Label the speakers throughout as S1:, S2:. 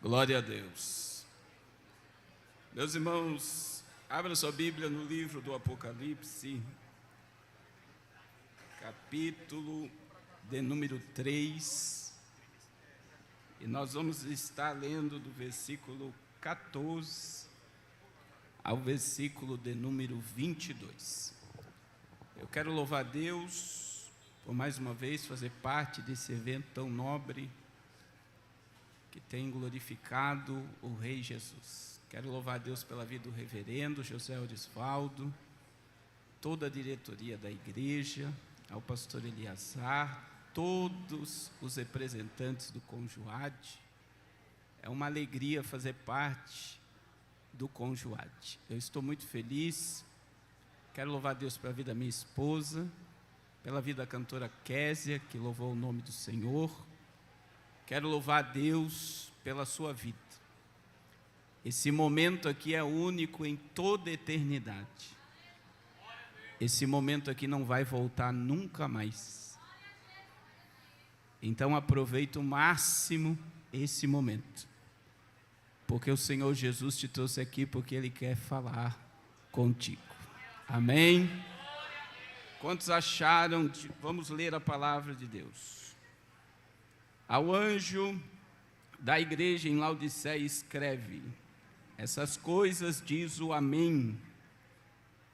S1: Glória a Deus. Meus irmãos, abra sua Bíblia no livro do Apocalipse, capítulo de número 3, e nós vamos estar lendo do versículo 14 ao versículo de número 22. Eu quero louvar a Deus por mais uma vez fazer parte desse evento tão nobre que tem glorificado o Rei Jesus. Quero louvar a Deus pela vida do reverendo José Orisvaldo, toda a diretoria da igreja, ao pastor Eliazar, todos os representantes do Conjuade. É uma alegria fazer parte do Conjuade. Eu estou muito feliz. Quero louvar a Deus pela vida da minha esposa, pela vida da cantora Késia, que louvou o nome do Senhor. Quero louvar a Deus pela sua vida. Esse momento aqui é único em toda a eternidade. Esse momento aqui não vai voltar nunca mais. Então aproveita o máximo esse momento, porque o Senhor Jesus te trouxe aqui porque Ele quer falar contigo. Amém? Quantos acharam? Vamos ler a palavra de Deus. Ao anjo da igreja em Laodiceia escreve: essas coisas diz o Amém,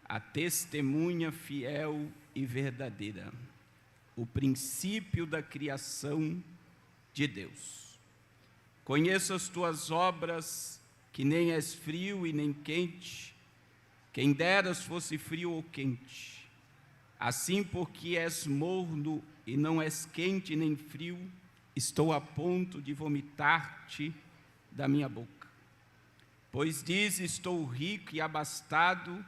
S1: a testemunha fiel e verdadeira, o princípio da criação de Deus. Conheço as tuas obras, que nem és frio e nem quente. Quem deras fosse frio ou quente. Assim, porque és morno e não és quente nem frio, estou a ponto de vomitar-te da minha boca. Pois diz: estou rico e abastado,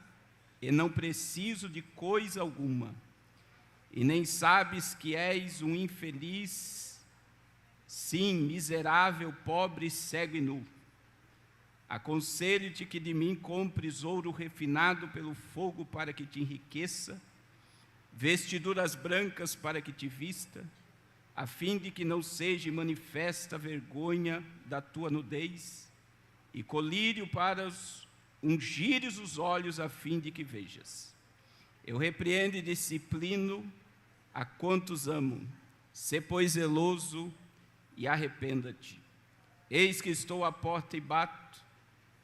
S1: e não preciso de coisa alguma. E nem sabes que és um infeliz, sim, miserável, pobre, cego e nu. Aconselho-te que de mim compres ouro refinado pelo fogo para que te enriqueça, vestiduras brancas para que te vista, a fim de que não seja manifesta a vergonha da tua nudez, e colírio para ungires os olhos, a fim de que vejas. Eu repreendo e disciplino a quantos amo. Sê, pois, zeloso e arrependa-te. Eis que estou à porta e bato.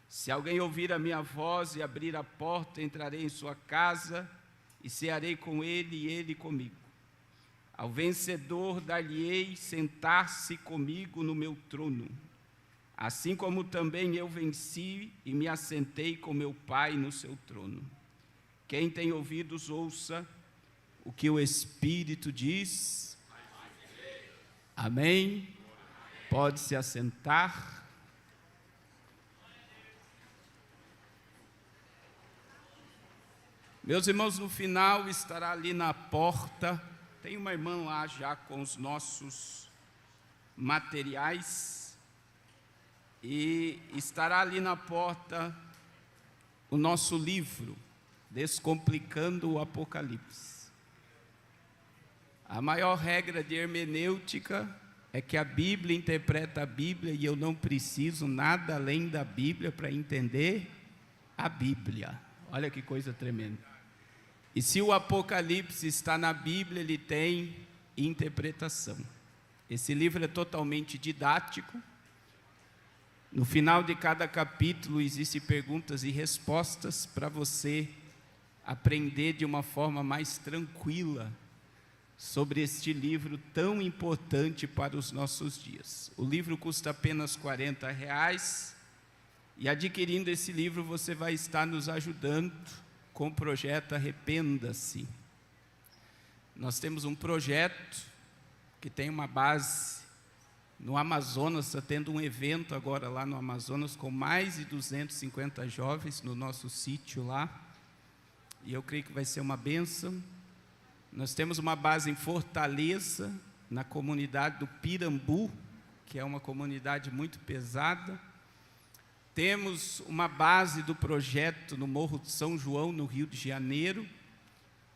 S1: Se alguém ouvir a minha voz e abrir a porta, entrarei em sua casa e cearei com ele e ele comigo. Ao vencedor dar-lhe-ei sentar-se comigo no meu trono, assim como também eu venci e me assentei com meu Pai no seu trono. Quem tem ouvidos, ouça o que o Espírito diz. Amém? Pode se assentar. Meus irmãos, no final estará ali na porta. Tem uma irmã lá já com os nossos materiais, e estará ali na porta o nosso livro, Descomplicando o Apocalipse. A maior regra de hermenêutica é que a Bíblia interpreta a Bíblia, e eu não preciso nada além da Bíblia para entender a Bíblia. Olha que coisa tremenda. E se o Apocalipse está na Bíblia, ele tem interpretação. Esse livro é totalmente didático. No final de cada capítulo existem perguntas e respostas para você aprender de uma forma mais tranquila sobre este livro tão importante para os nossos dias. O livro custa apenas R$40, e adquirindo esse livro você vai estar nos ajudando com o projeto Arrependa-se. Nós temos um projeto que tem uma base no Amazonas. Está tendo um evento agora lá no Amazonas com mais de 250 jovens no nosso sítio lá, e eu creio que vai ser uma bênção. Nós temos uma base em Fortaleza, na comunidade do Pirambu, que é uma comunidade muito pesada. Temos uma base do projeto no Morro de São João, no Rio de Janeiro,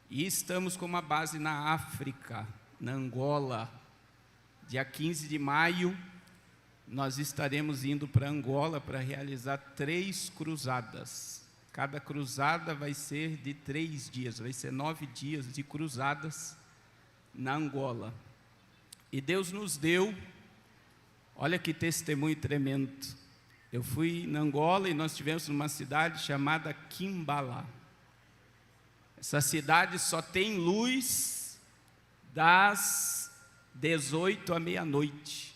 S1: e estamos com uma base na África, na Angola. Dia 15 de maio, nós estaremos indo para Angola para realizar 3 cruzadas. Cada cruzada vai ser de 3 dias, vai ser 9 dias de cruzadas na Angola. E Deus nos deu, olha que testemunho tremendo. Eu fui na Angola e nós estivemos numa cidade chamada Quimbala. Essa cidade só tem luz das 18 à meia-noite.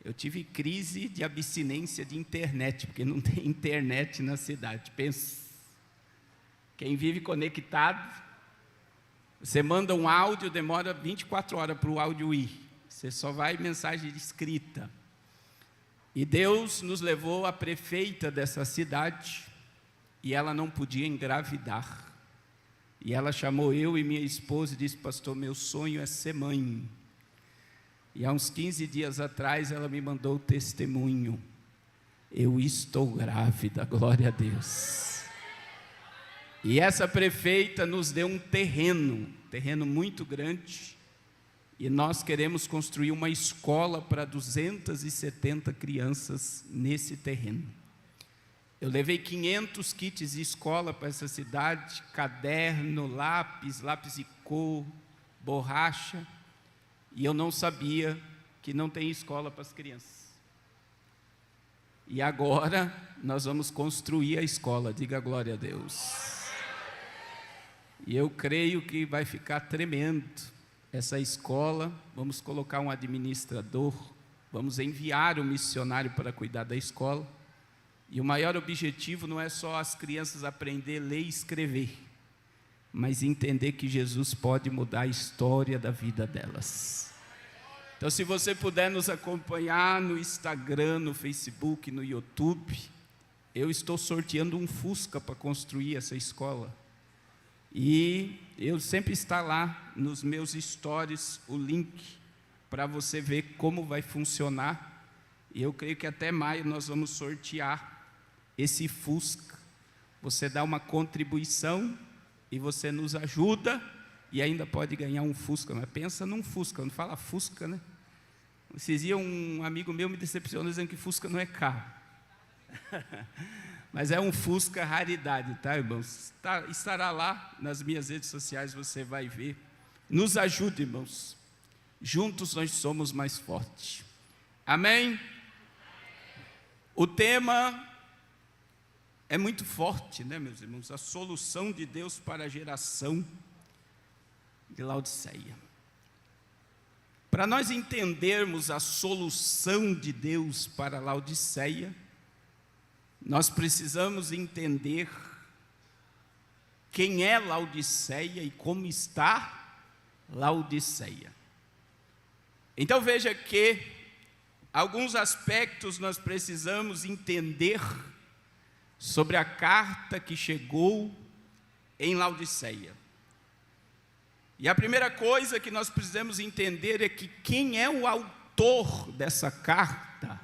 S1: Eu tive crise de abstinência de internet, porque não tem internet na cidade. Pensa, quem vive conectado, você manda um áudio, demora 24 horas para o áudio ir. Você só vai mensagem escrita. E Deus nos levou à prefeita dessa cidade, e ela não podia engravidar. E ela chamou eu e minha esposa e disse: pastor, meu sonho é ser mãe. E há uns 15 dias atrás ela me mandou o testemunho: eu estou grávida, glória a Deus. E essa prefeita nos deu um terreno muito grande, e nós queremos construir uma escola para 270 crianças nesse terreno. Eu levei 500 kits de escola para essa cidade, caderno, lápis de cor, borracha, e eu não sabia que não tem escola para as crianças. E agora nós vamos construir a escola, diga glória a Deus. E eu creio que vai ficar tremendo essa escola. Vamos colocar um administrador, vamos enviar um missionário para cuidar da escola. E o maior objetivo não é só as crianças aprender a ler e escrever, mas entender que Jesus pode mudar a história da vida delas. Então, se você puder nos acompanhar no Instagram, no Facebook, no YouTube, eu estou sorteando um Fusca para construir essa escola. E eu sempre está lá nos meus stories o link para você ver como vai funcionar. E eu creio que até maio nós vamos sortear esse Fusca. Você dá uma contribuição e você nos ajuda e ainda pode ganhar um Fusca. Mas pensa num Fusca, não fala Fusca, né? Esses dias um amigo meu me decepcionou dizendo que Fusca não é carro. Mas é um Fusca raridade, tá, irmãos? Estará lá nas minhas redes sociais, você vai ver. Nos ajude, irmãos. Juntos nós somos mais fortes. Amém? O tema é muito forte, né, meus irmãos? A solução de Deus para a geração de Laodiceia. Para nós entendermos a solução de Deus para Laodiceia, nós precisamos entender quem é Laodiceia e como está Laodiceia. Então veja que alguns aspectos nós precisamos entender sobre a carta que chegou em Laodiceia. E a primeira coisa que nós precisamos entender é que quem é o autor dessa carta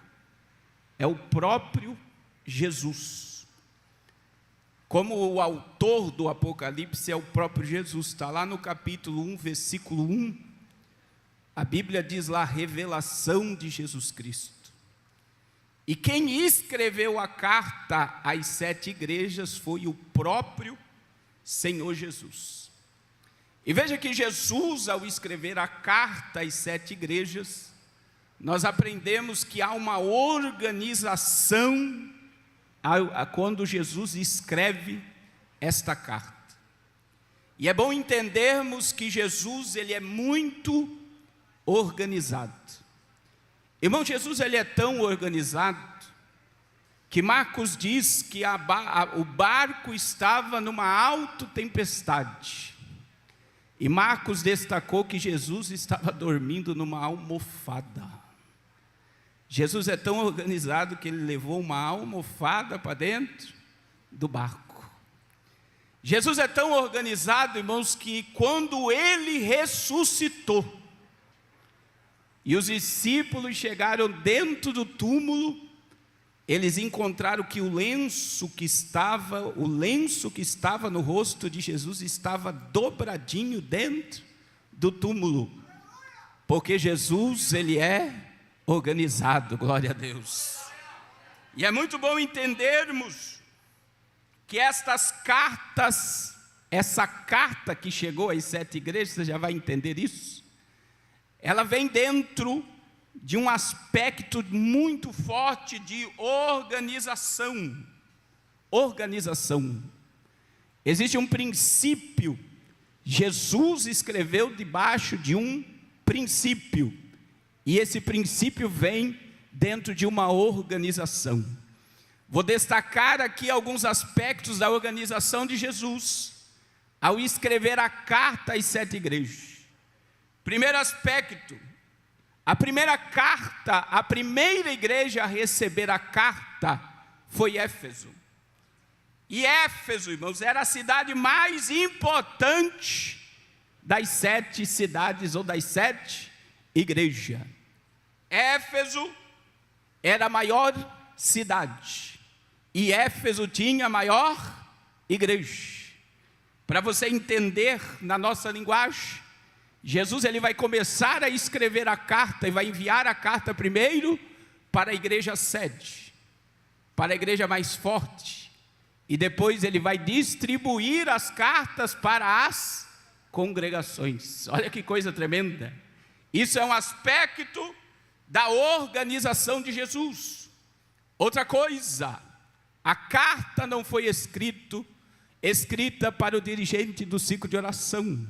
S1: é o próprio Jesus. Como o autor do Apocalipse é o próprio Jesus, está lá no capítulo 1, versículo 1, a Bíblia diz lá, revelação de Jesus Cristo. E quem escreveu a carta às 7 igrejas foi o próprio Senhor Jesus. E veja que Jesus, ao escrever a carta às 7 igrejas, nós aprendemos que há uma organização quando Jesus escreve esta carta. E é bom entendermos que Jesus, ele é muito organizado. Irmão, Jesus, ele é tão organizado que Marcos diz que o barco estava numa alta tempestade. E Marcos destacou que Jesus estava dormindo numa almofada. Jesus é tão organizado que ele levou uma almofada para dentro do barco. Jesus é tão organizado, irmãos, que quando ele ressuscitou e os discípulos chegaram dentro do túmulo, eles encontraram que o lenço que estava no rosto de Jesus estava dobradinho dentro do túmulo, porque Jesus, ele é organizado, glória a Deus. E é muito bom entendermos que estas cartas, essa carta que chegou às 7 igrejas, você já vai entender isso, ela vem dentro de um aspecto muito forte de organização. Organização. Existe um princípio. Jesus escreveu debaixo de um princípio. E esse princípio vem dentro de uma organização. Vou destacar aqui alguns aspectos da organização de Jesus ao escrever a carta às 7 igrejas. Primeiro aspecto, a primeira carta, a primeira igreja a receber a carta foi Éfeso. E Éfeso, irmãos, era a cidade mais importante das 7 cidades ou das 7 igrejas. Éfeso era a maior cidade e Éfeso tinha a maior igreja. Para você entender na nossa linguagem, Jesus ele vai começar a escrever a carta e vai enviar a carta primeiro para a igreja sede, para a igreja mais forte, e depois ele vai distribuir as cartas para as congregações. Olha que coisa tremenda. Isso é um aspecto da organização de Jesus. Outra coisa, a carta não foi escrita para o dirigente do ciclo de oração.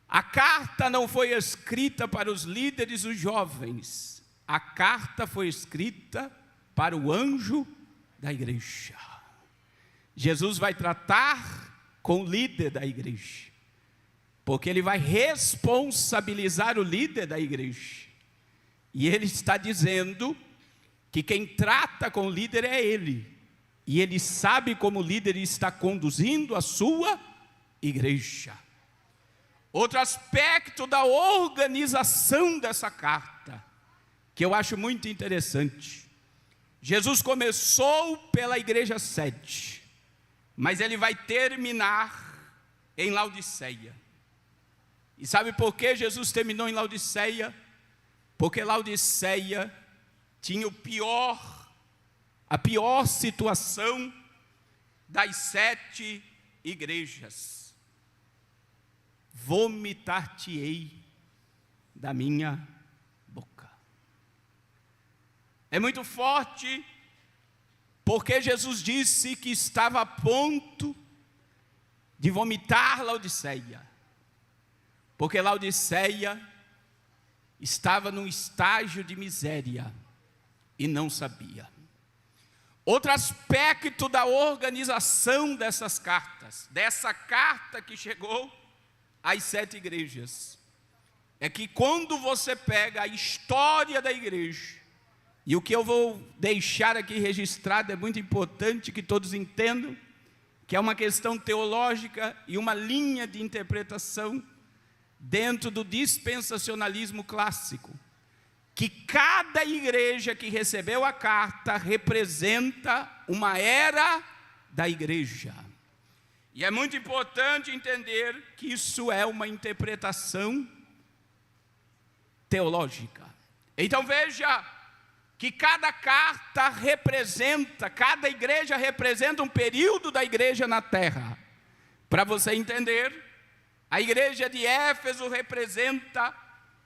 S1: A carta não foi escrita para os líderes, os jovens. A carta foi escrita para o anjo da igreja. Jesus vai tratar com o líder da igreja, porque ele vai responsabilizar o líder da igreja. E ele está dizendo que quem trata com o líder é ele. E ele sabe como o líder está conduzindo a sua igreja. Outro aspecto da organização dessa carta, que eu acho muito interessante. Jesus começou pela igreja sede, mas ele vai terminar em Laodiceia. E sabe por que Jesus terminou em Laodiceia? Porque Laodiceia tinha a pior situação das 7 igrejas. Vomitar-te-ei da minha boca. É muito forte, porque Jesus disse que estava a ponto de vomitar Laodiceia, porque Laodiceia estava num estágio de miséria e não sabia. Outro aspecto da organização dessas cartas, dessa carta que chegou às 7 igrejas, é que quando você pega a história da igreja, e o que eu vou deixar aqui registrado é muito importante que todos entendam, que é uma questão teológica e uma linha de interpretação dentro do dispensacionalismo clássico, que cada igreja que recebeu a carta representa uma era da igreja. E é muito importante entender que isso é uma interpretação teológica. Então veja que cada carta representa, cada igreja representa um período da igreja na terra. Para você entender, a igreja de Éfeso representa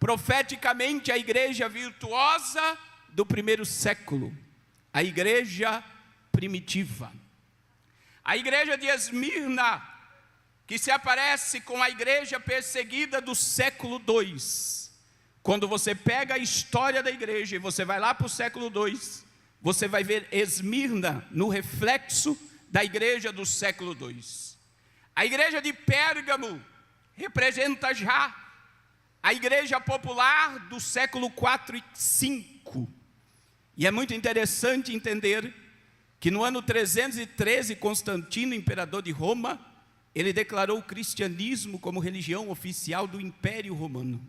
S1: profeticamente a igreja virtuosa do primeiro século, a igreja primitiva. A igreja de Esmirna, que se aparece com a igreja perseguida do século II. Quando você pega a história da igreja e você vai lá para o século II, você vai ver Esmirna no reflexo da igreja do século II. A igreja de Pérgamo representa já a igreja popular do século IV e V. E é muito interessante entender que no ano 313, Constantino, imperador de Roma, ele declarou o cristianismo como religião oficial do Império Romano.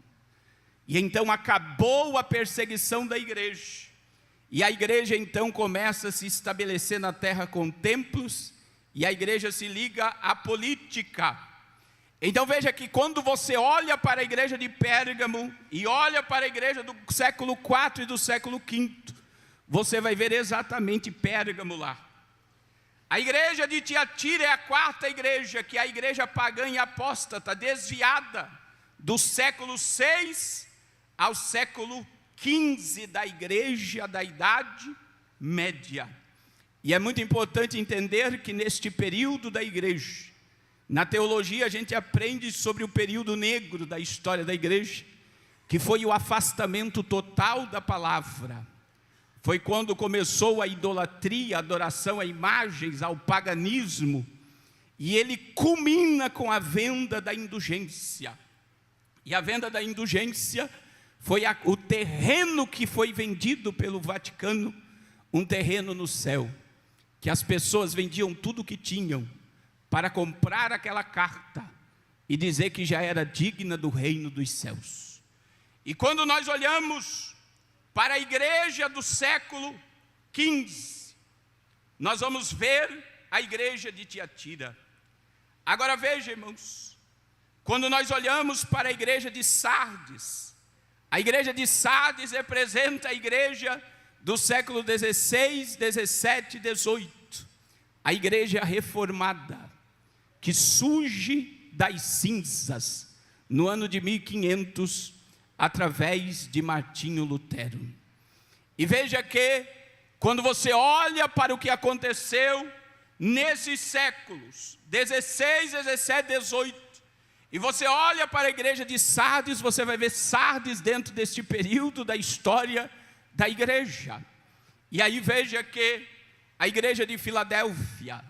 S1: E então acabou a perseguição da igreja. E a igreja então começa a se estabelecer na terra com templos, e a igreja se liga à política. Então veja que quando você olha para a igreja de Pérgamo e olha para a igreja do século IV e do século V, você vai ver exatamente Pérgamo lá. A igreja de Tiatira é a quarta igreja, que é a igreja pagã e apóstata, desviada do século VI ao século XV da igreja da Idade Média. E é muito importante entender que neste período da igreja, na teologia a gente aprende sobre o período negro da história da igreja, que foi o afastamento total da palavra. Foi quando começou a idolatria, a adoração a imagens, ao paganismo, e ele culmina com a venda da indulgência. E a venda da indulgência foi o terreno que foi vendido pelo Vaticano, um terreno no céu, que as pessoas vendiam tudo o que tinham para comprar aquela carta e dizer que já era digna do reino dos céus. E quando nós olhamos para a igreja do século XV, nós vamos ver a igreja de Tiatira. Agora veja, irmãos, quando nós olhamos para a igreja de Sardes, a igreja de Sardes representa a igreja do século XVI, XVII e XVIII, a igreja reformada, que surge das cinzas no ano de 1500, através de Martinho Lutero. E veja que, quando você olha para o que aconteceu nesses séculos, 16, 17, 18, e você olha para a igreja de Sardes, você vai ver Sardes dentro deste período da história da igreja. E aí veja que a igreja de Filadélfia,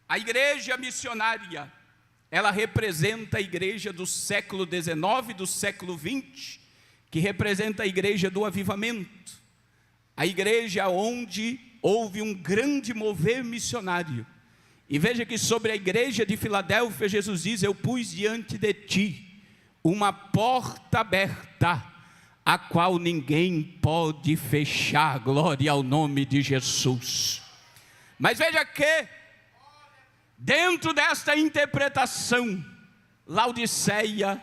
S1: a igreja missionária, ela representa a igreja do século XIX, do século XX, que representa a igreja do avivamento, a igreja onde houve um grande mover missionário. E veja que sobre a igreja de Filadélfia, Jesus diz: eu pus diante de ti uma porta aberta, a qual ninguém pode fechar. Glória ao nome de Jesus. Mas veja que, dentro desta interpretação, Laodiceia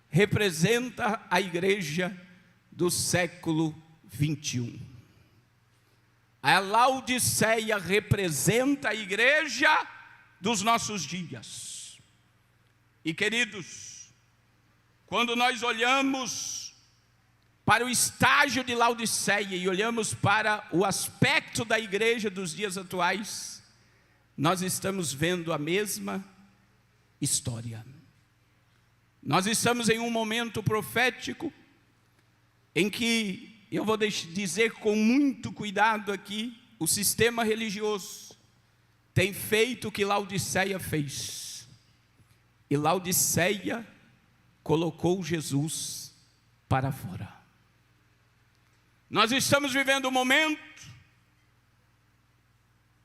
S1: representa a igreja do século 21. A Laodiceia representa a igreja dos nossos dias. E queridos, quando nós olhamos para o estágio de Laodiceia e olhamos para o aspecto da igreja dos dias atuais, nós estamos vendo a mesma história. Nós estamos em um momento profético em que, eu vou dizer com muito cuidado aqui, o sistema religioso tem feito o que Laodiceia fez. E Laodiceia colocou Jesus para fora. Nós estamos vivendo um momento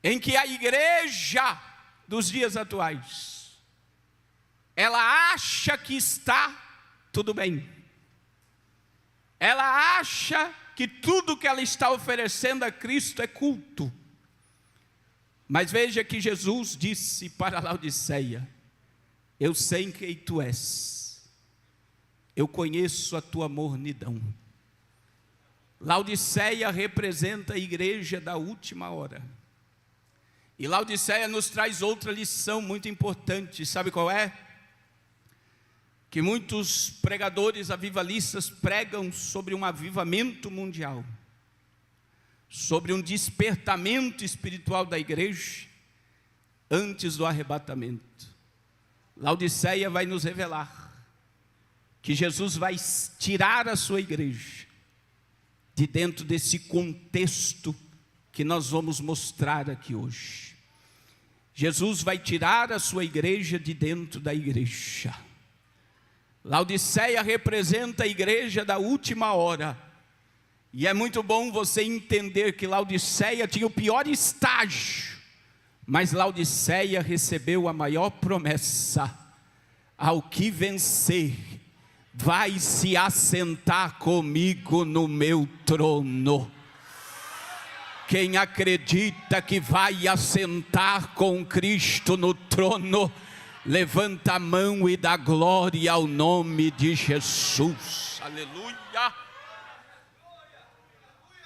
S1: em que a igreja dos dias atuais, ela acha que está tudo bem. Ela acha que tudo que ela está oferecendo a Cristo é culto. Mas veja que Jesus disse para Laodiceia: eu sei quem tu és, eu conheço a tua mornidão. Laodiceia representa a igreja da última hora. E Laodiceia nos traz outra lição muito importante. Sabe qual é? Que muitos pregadores avivalistas pregam sobre um avivamento mundial, sobre um despertamento espiritual da igreja antes do arrebatamento. Laodiceia vai nos revelar que Jesus vai tirar a sua igreja de dentro desse contexto que nós vamos mostrar aqui hoje. Jesus vai tirar a sua igreja de dentro da igreja. Laodiceia representa a igreja da última hora. E é muito bom você entender que Laodiceia tinha o pior estágio, mas Laodiceia recebeu a maior promessa: ao que vencer, vai se assentar comigo no meu trono. Quem acredita que vai assentar com Cristo no trono, Levanta a mão e dá glória ao nome de Jesus. Aleluia.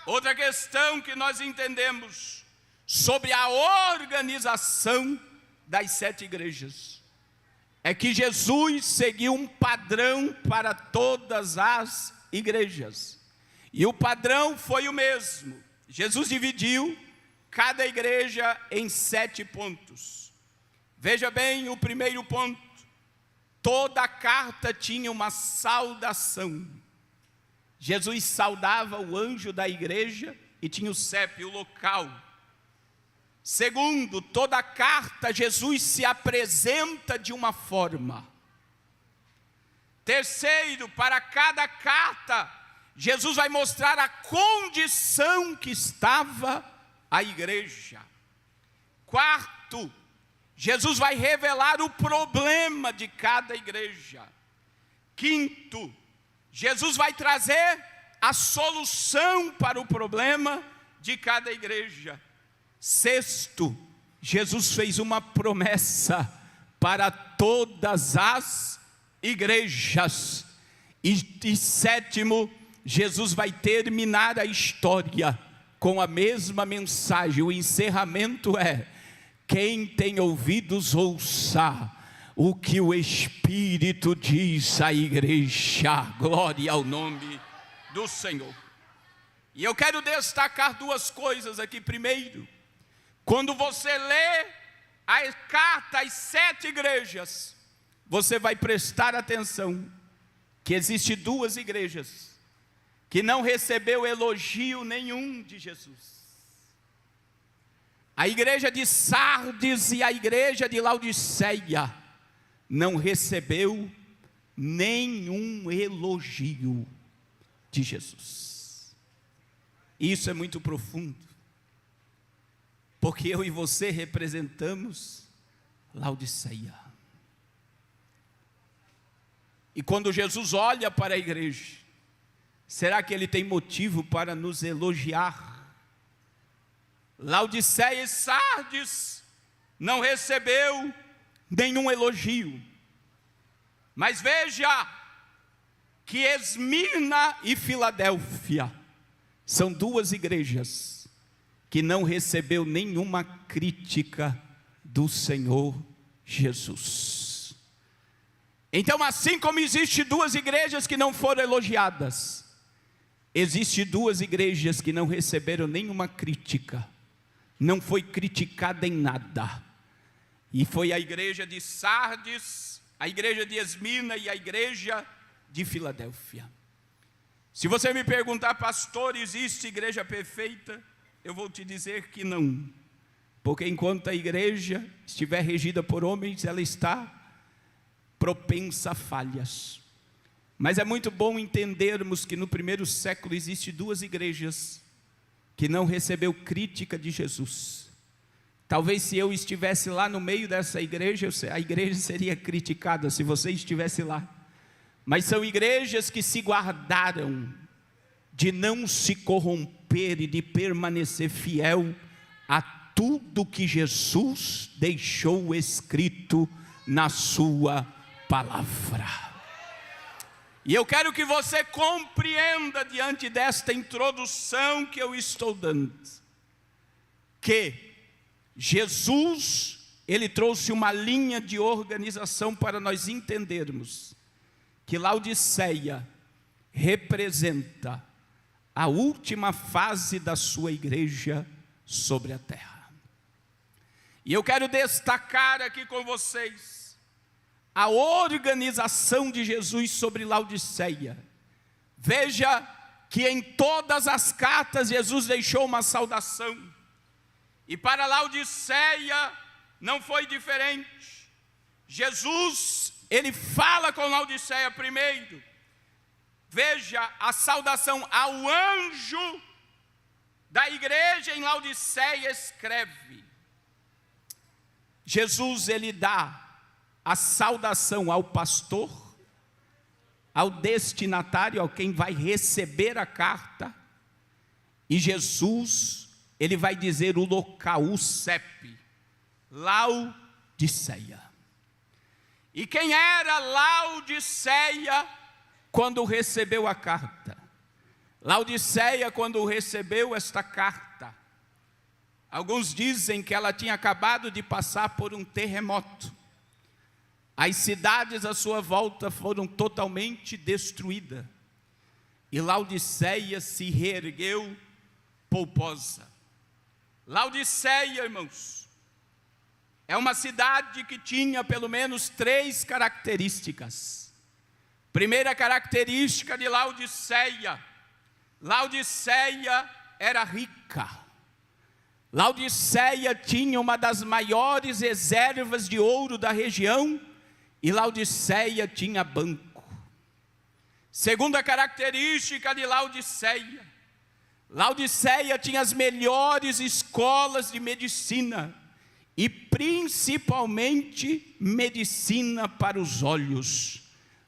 S1: Outra questão que nós entendemos sobre a organização das 7 igrejas é que Jesus seguiu um padrão para todas as igrejas. E o padrão foi o mesmo. Jesus dividiu cada igreja em 7 pontos. Veja bem o primeiro ponto. Toda a carta tinha uma saudação. Jesus saudava o anjo da igreja e tinha o CEP, o local. Segundo, toda a carta Jesus se apresenta de uma forma. Terceiro, para cada carta, Jesus vai mostrar a condição que estava a igreja. Quarto, Jesus vai revelar o problema de cada igreja. Quinto, Jesus vai trazer a solução para o problema de cada igreja. Sexto, Jesus fez uma promessa para todas as igrejas. E sétimo, Jesus vai terminar a história com a mesma mensagem. O encerramento é: quem tem ouvidos, ouça o que o Espírito diz à igreja. Glória ao nome do Senhor. E eu quero destacar 2 coisas aqui. Primeiro, quando você lê a carta às 7 igrejas, você vai prestar atenção que existem 2 igrejas que não recebeu elogio nenhum de Jesus. A igreja de Sardes e a igreja de Laodiceia não recebeu nenhum elogio de Jesus. Isso é muito profundo, porque eu e você representamos Laodiceia. E quando Jesus olha para a igreja, será que Ele tem motivo para nos elogiar? Laodiceia e Sardes não recebeu nenhum elogio. Mas veja que Esmirna e Filadélfia são 2 igrejas que não recebeu nenhuma crítica do Senhor Jesus. Então, assim como existe 2 igrejas que não foram elogiadas, existe 2 igrejas que não receberam nenhuma crítica, não foi criticada em nada. E foi a igreja de Sardes, a igreja de Esmirna e a igreja de Filadélfia. Se você me perguntar, pastor, existe igreja perfeita? Eu vou te dizer que não. Porque enquanto a igreja estiver regida por homens, ela está propensa a falhas. Mas é muito bom entendermos que no primeiro século existe 2 igrejas que não recebeu crítica de Jesus. Talvez se eu estivesse lá no meio dessa igreja, a igreja seria criticada se você estivesse lá. Mas são igrejas que se guardaram de não se corromper e de permanecer fiel a tudo que Jesus deixou escrito na sua palavra. E eu quero que você compreenda diante desta introdução que eu estou dando, que Jesus, Ele trouxe uma linha de organização para nós entendermos que Laodiceia representa a última fase da sua igreja sobre a terra. E eu quero destacar aqui com vocês a organização de Jesus sobre Laodiceia. Veja que em todas as cartas Jesus deixou uma saudação. E para Laodiceia não foi diferente. Jesus, Ele fala com Laodiceia primeiro. Veja a saudação ao anjo da igreja em Laodiceia, escreve. Jesus, Ele dá a saudação ao pastor, ao destinatário, ao quem vai receber a carta. E Jesus, Ele vai dizer o local, o CEP, Laodiceia. E quem era Laodiceia quando recebeu a carta? Laodiceia, quando recebeu esta carta, alguns dizem que ela tinha acabado de passar por um terremoto. As cidades à sua volta foram totalmente destruídas. E Laodiceia se reergueu polposa. Laodiceia, irmãos, é uma cidade que tinha pelo menos 3 características. Primeira característica de Laodiceia: Laodiceia era rica. Laodiceia tinha uma das maiores reservas de ouro da região, e Laodiceia tinha banco. Segunda característica de Laodiceia: Laodiceia tinha as melhores escolas de medicina, e principalmente medicina para os olhos.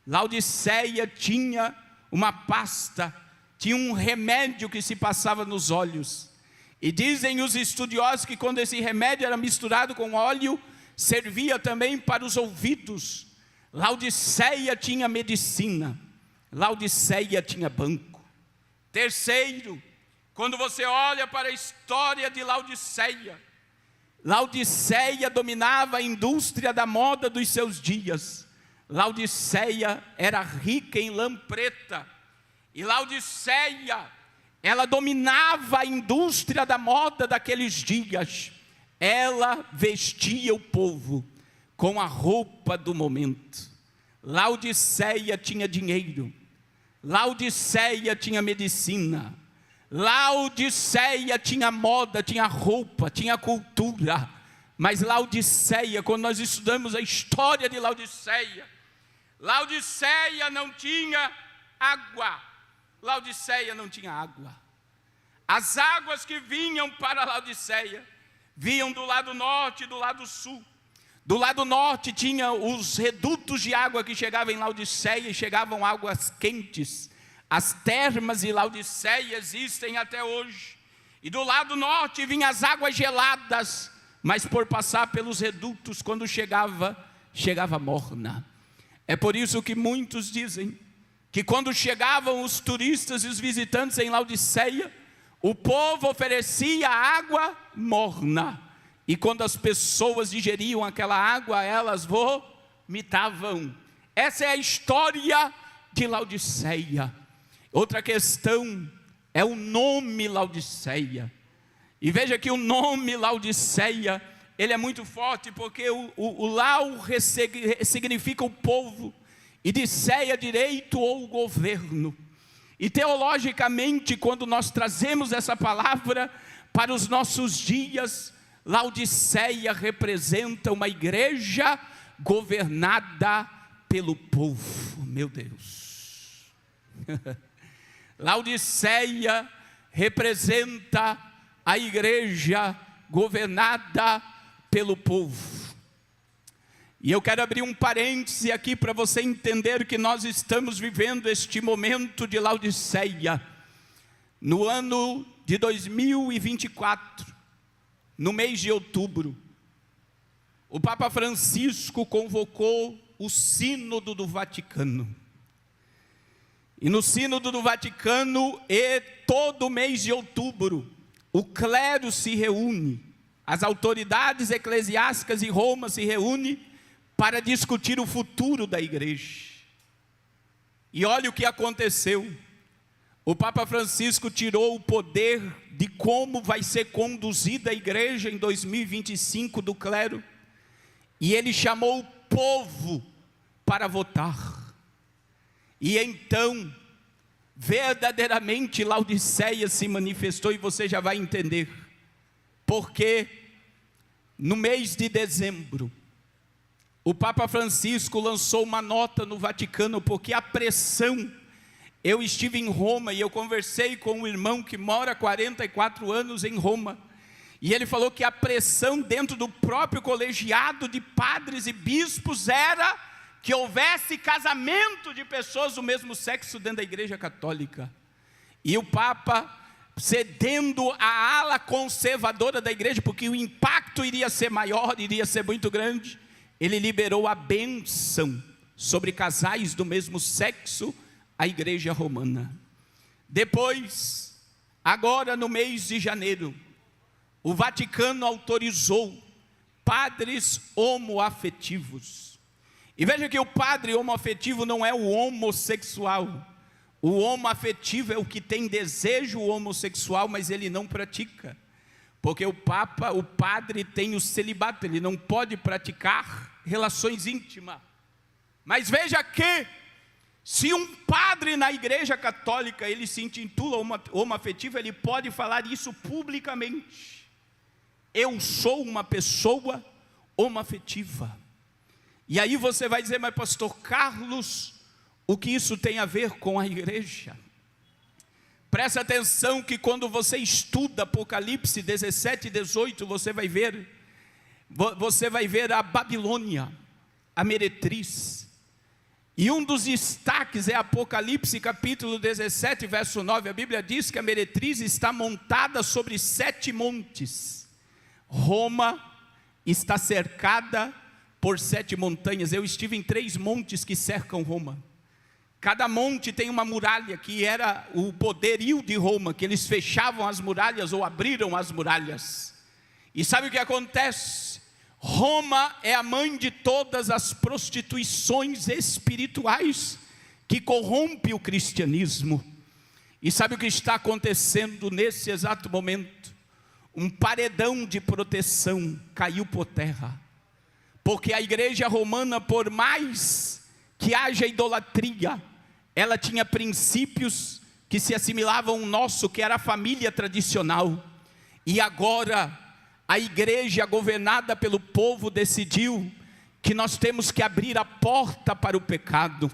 S1: Laodiceia tinha uma pasta, tinha um remédio que se passava nos olhos. E dizem os estudiosos que quando esse remédio era misturado com óleo, servia também para os ouvidos. Laodiceia tinha medicina. Laodiceia tinha banco. Terceiro, quando você olha para a história de Laodiceia, Laodiceia dominava a indústria da moda dos seus dias. Laodiceia era rica em lã preta. E Laodiceia, ela dominava a indústria da moda daqueles dias. Ela vestia o povo com a roupa do momento. Laodiceia tinha dinheiro. Laodiceia tinha medicina. Laodiceia tinha moda, tinha roupa, tinha cultura. Mas Laodiceia, quando nós estudamos a história de Laodiceia, Laodiceia não tinha água. Laodiceia não tinha água. As águas que vinham para Laodiceia vinham do lado norte e do lado sul. Do lado norte tinha os redutos de água que chegavam em Laodiceia, e chegavam águas quentes. As termas de Laodiceia existem até hoje. E do lado norte vinham as águas geladas, mas por passar pelos redutos, quando chegava morna. É por isso que muitos dizem que quando chegavam os turistas e os visitantes em Laodiceia, o povo oferecia água morna. E quando as pessoas digeriam aquela água, elas vomitavam. Essa é a história de Laodiceia. Outra questão é o nome Laodiceia. E veja que o nome Laodiceia, ele é muito forte, porque o Lau significa o povo, e de Ceia direito ou governo. E teologicamente, quando nós trazemos essa palavra para os nossos dias, Laodiceia representa uma igreja governada pelo povo. Meu Deus. Laodiceia representa a igreja governada pelo povo. E eu quero abrir um parêntese aqui para você entender que nós estamos vivendo este momento de Laodiceia. No ano de 2024, no mês de outubro, o Papa Francisco convocou o Sínodo do Vaticano. E no Sínodo do Vaticano, todo mês de outubro, o clero se reúne, as autoridades eclesiásticas de Roma se reúnem para discutir o futuro da igreja. E olha o que aconteceu. O Papa Francisco tirou o poder de como vai ser conduzida a igreja em 2025 do clero, e ele chamou o povo para votar. E então, verdadeiramente Laodiceia se manifestou, e você já vai entender, porque no mês de dezembro, o Papa Francisco lançou uma nota no Vaticano, porque a pressão, eu estive em Roma e eu conversei com um irmão que mora há 44 anos em Roma, e ele falou que a pressão dentro do próprio colegiado de padres e bispos era que houvesse casamento de pessoas do mesmo sexo dentro da igreja católica. E o Papa, cedendo a ala conservadora da igreja, porque o impacto iria ser maior, iria ser muito grande, ele liberou a bênção sobre casais do mesmo sexo, a igreja romana. Depois, agora no mês de janeiro, o Vaticano autorizou padres homoafetivos. E veja que o padre homoafetivo não é o homossexual. O homoafetivo é o que tem desejo homossexual, mas ele não pratica. Porque o padre tem o celibato, ele não pode praticar relações íntimas. Mas veja que, se um padre na igreja católica, ele se intitula homoafetivo, ele pode falar isso publicamente. Eu sou uma pessoa homoafetiva. E aí você vai dizer, mas pastor Carlos, o que isso tem a ver com a igreja? Presta atenção que quando você estuda Apocalipse 17 e 18, você vai ver a Babilônia, a meretriz. E um dos destaques é Apocalipse capítulo 17, verso 9. A Bíblia diz que a meretriz está montada sobre 7 montes. Roma está cercada por 7 montanhas. Eu estive em 3 montes que cercam Roma. Cada monte tem uma muralha, que era o poderio de Roma, que eles fechavam as muralhas ou abriram as muralhas. E sabe o que acontece? Roma é a mãe de todas as prostituições espirituais que corrompe o cristianismo. E sabe o que está acontecendo nesse exato momento? Um paredão de proteção caiu por terra. Porque a igreja romana, por mais que haja idolatria, ela tinha princípios que se assimilavam ao nosso, que era a família tradicional. E agora, a igreja governada pelo povo decidiu que nós temos que abrir a porta para o pecado.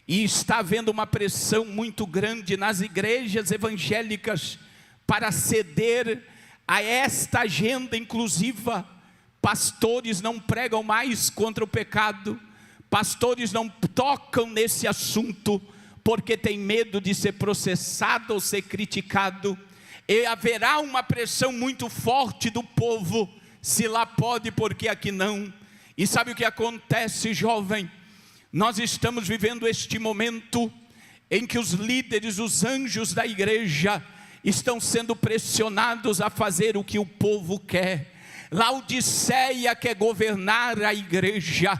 S1: E está havendo uma pressão muito grande nas igrejas evangélicas para ceder a esta agenda inclusiva. Pastores não pregam mais contra o pecado, pastores não tocam nesse assunto, porque tem medo de ser processado ou ser criticado. E haverá uma pressão muito forte do povo, se lá pode, porque aqui não. E sabe o que acontece, jovem? Nós estamos vivendo este momento em que os líderes, os anjos da igreja, estão sendo pressionados a fazer o que o povo quer. Laodiceia quer governar a igreja.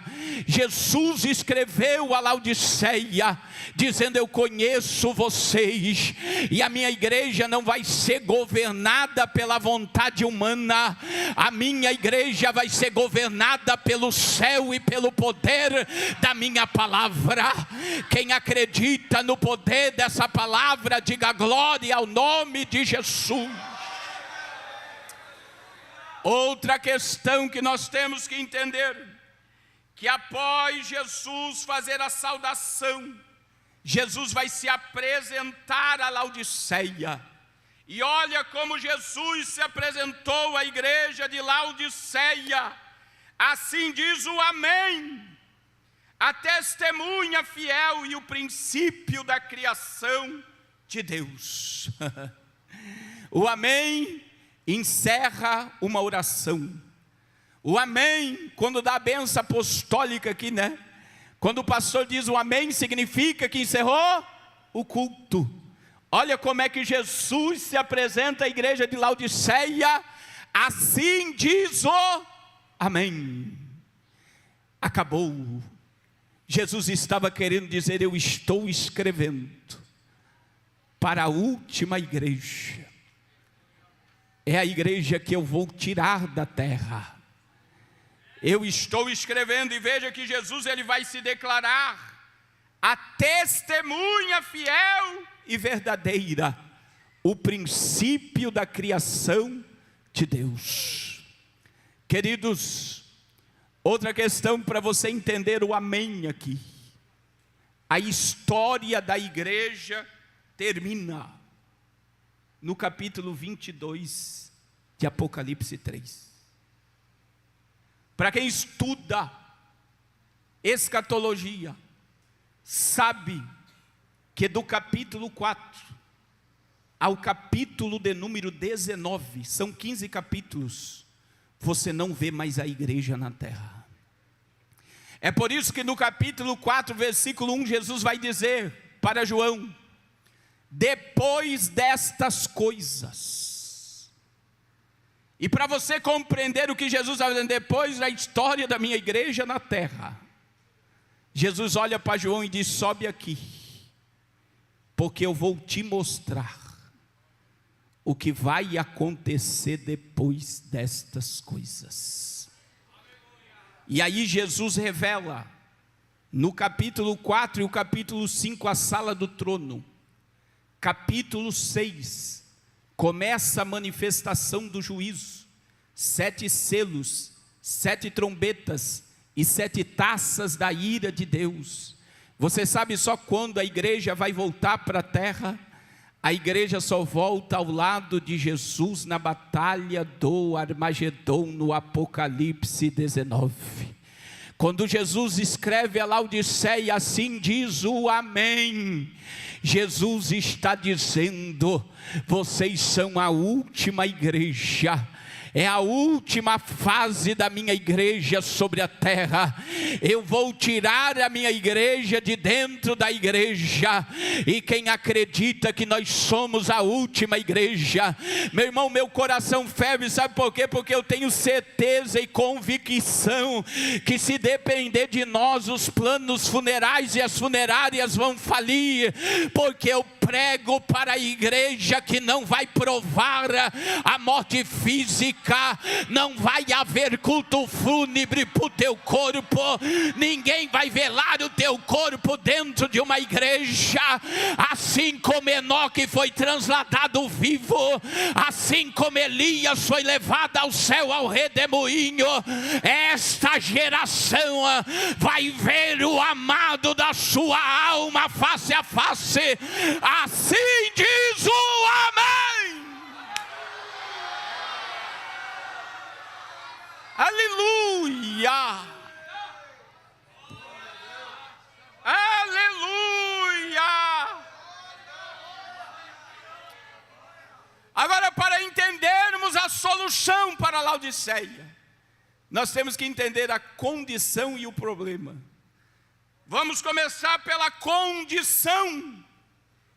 S1: Jesus escreveu a Laodiceia, dizendo: eu conheço vocês, e a minha igreja não vai ser governada pela vontade humana, a minha igreja vai ser governada pelo céu e pelo poder da minha palavra. Quem acredita no poder dessa palavra, diga glória ao nome de Jesus. Outra questão que nós temos que entender, que após Jesus fazer a saudação, Jesus vai se apresentar a Laodiceia. E olha como Jesus se apresentou à igreja de Laodiceia. Assim diz o Amém, a testemunha fiel e o princípio da criação de Deus. O Amém encerra uma oração. O amém, quando dá a benção apostólica aqui, né? Quando o pastor diz o amém, significa que encerrou o culto. Olha como é que Jesus se apresenta à igreja de Laodiceia. Assim diz o amém. Acabou. Jesus estava querendo dizer: eu estou escrevendo para a última igreja. É a igreja que eu vou tirar da terra. Eu estou escrevendo, e veja que Jesus, ele vai se declarar a testemunha fiel e verdadeira, o princípio da criação de Deus. Queridos, outra questão para você entender o amém aqui. A história da igreja termina no capítulo 22 de Apocalipse 3. Para quem estuda escatologia, sabe que do capítulo 4 ao capítulo de número 19, são 15 capítulos, você não vê mais a igreja na terra. É por isso que no capítulo 4, versículo 1, Jesus vai dizer para João: depois destas coisas. E para você compreender o que Jesus está dizendo, depois da história da minha igreja na terra, Jesus olha para João e diz: sobe aqui, porque eu vou te mostrar o que vai acontecer depois destas coisas. E aí Jesus revela, no capítulo 4 e o capítulo 5, a sala do trono. Capítulo 6, começa a manifestação do juízo, 7 selos, 7 trombetas e 7 taças da ira de Deus. Você sabe só quando a igreja vai voltar para a terra? A igreja só volta ao lado de Jesus na batalha do Armagedon, no Apocalipse 19. Quando Jesus escreve a Laodiceia, assim diz o Amém, Jesus está dizendo: vocês são a última igreja, é a última fase da minha igreja sobre a terra. Eu vou tirar a minha igreja de dentro da igreja, e quem acredita que nós somos a última igreja, meu irmão, meu coração ferve, sabe por quê? Porque eu tenho certeza e convicção que se depender de nós, os planos funerais e as funerárias vão falir, porque eu prego para a igreja que não vai provar a morte física, não vai haver culto fúnebre para o teu corpo, ninguém vai velar o teu corpo dentro de uma igreja. Assim como Enoque foi transladado vivo, assim como Elias foi levado ao céu ao redemoinho, esta geração vai ver o amado da sua alma face a face. Assim diz o Amém. Aleluia! Aleluia! Agora, para entendermos a solução para a Laodiceia, nós temos que entender a condição e o problema. Vamos começar pela condição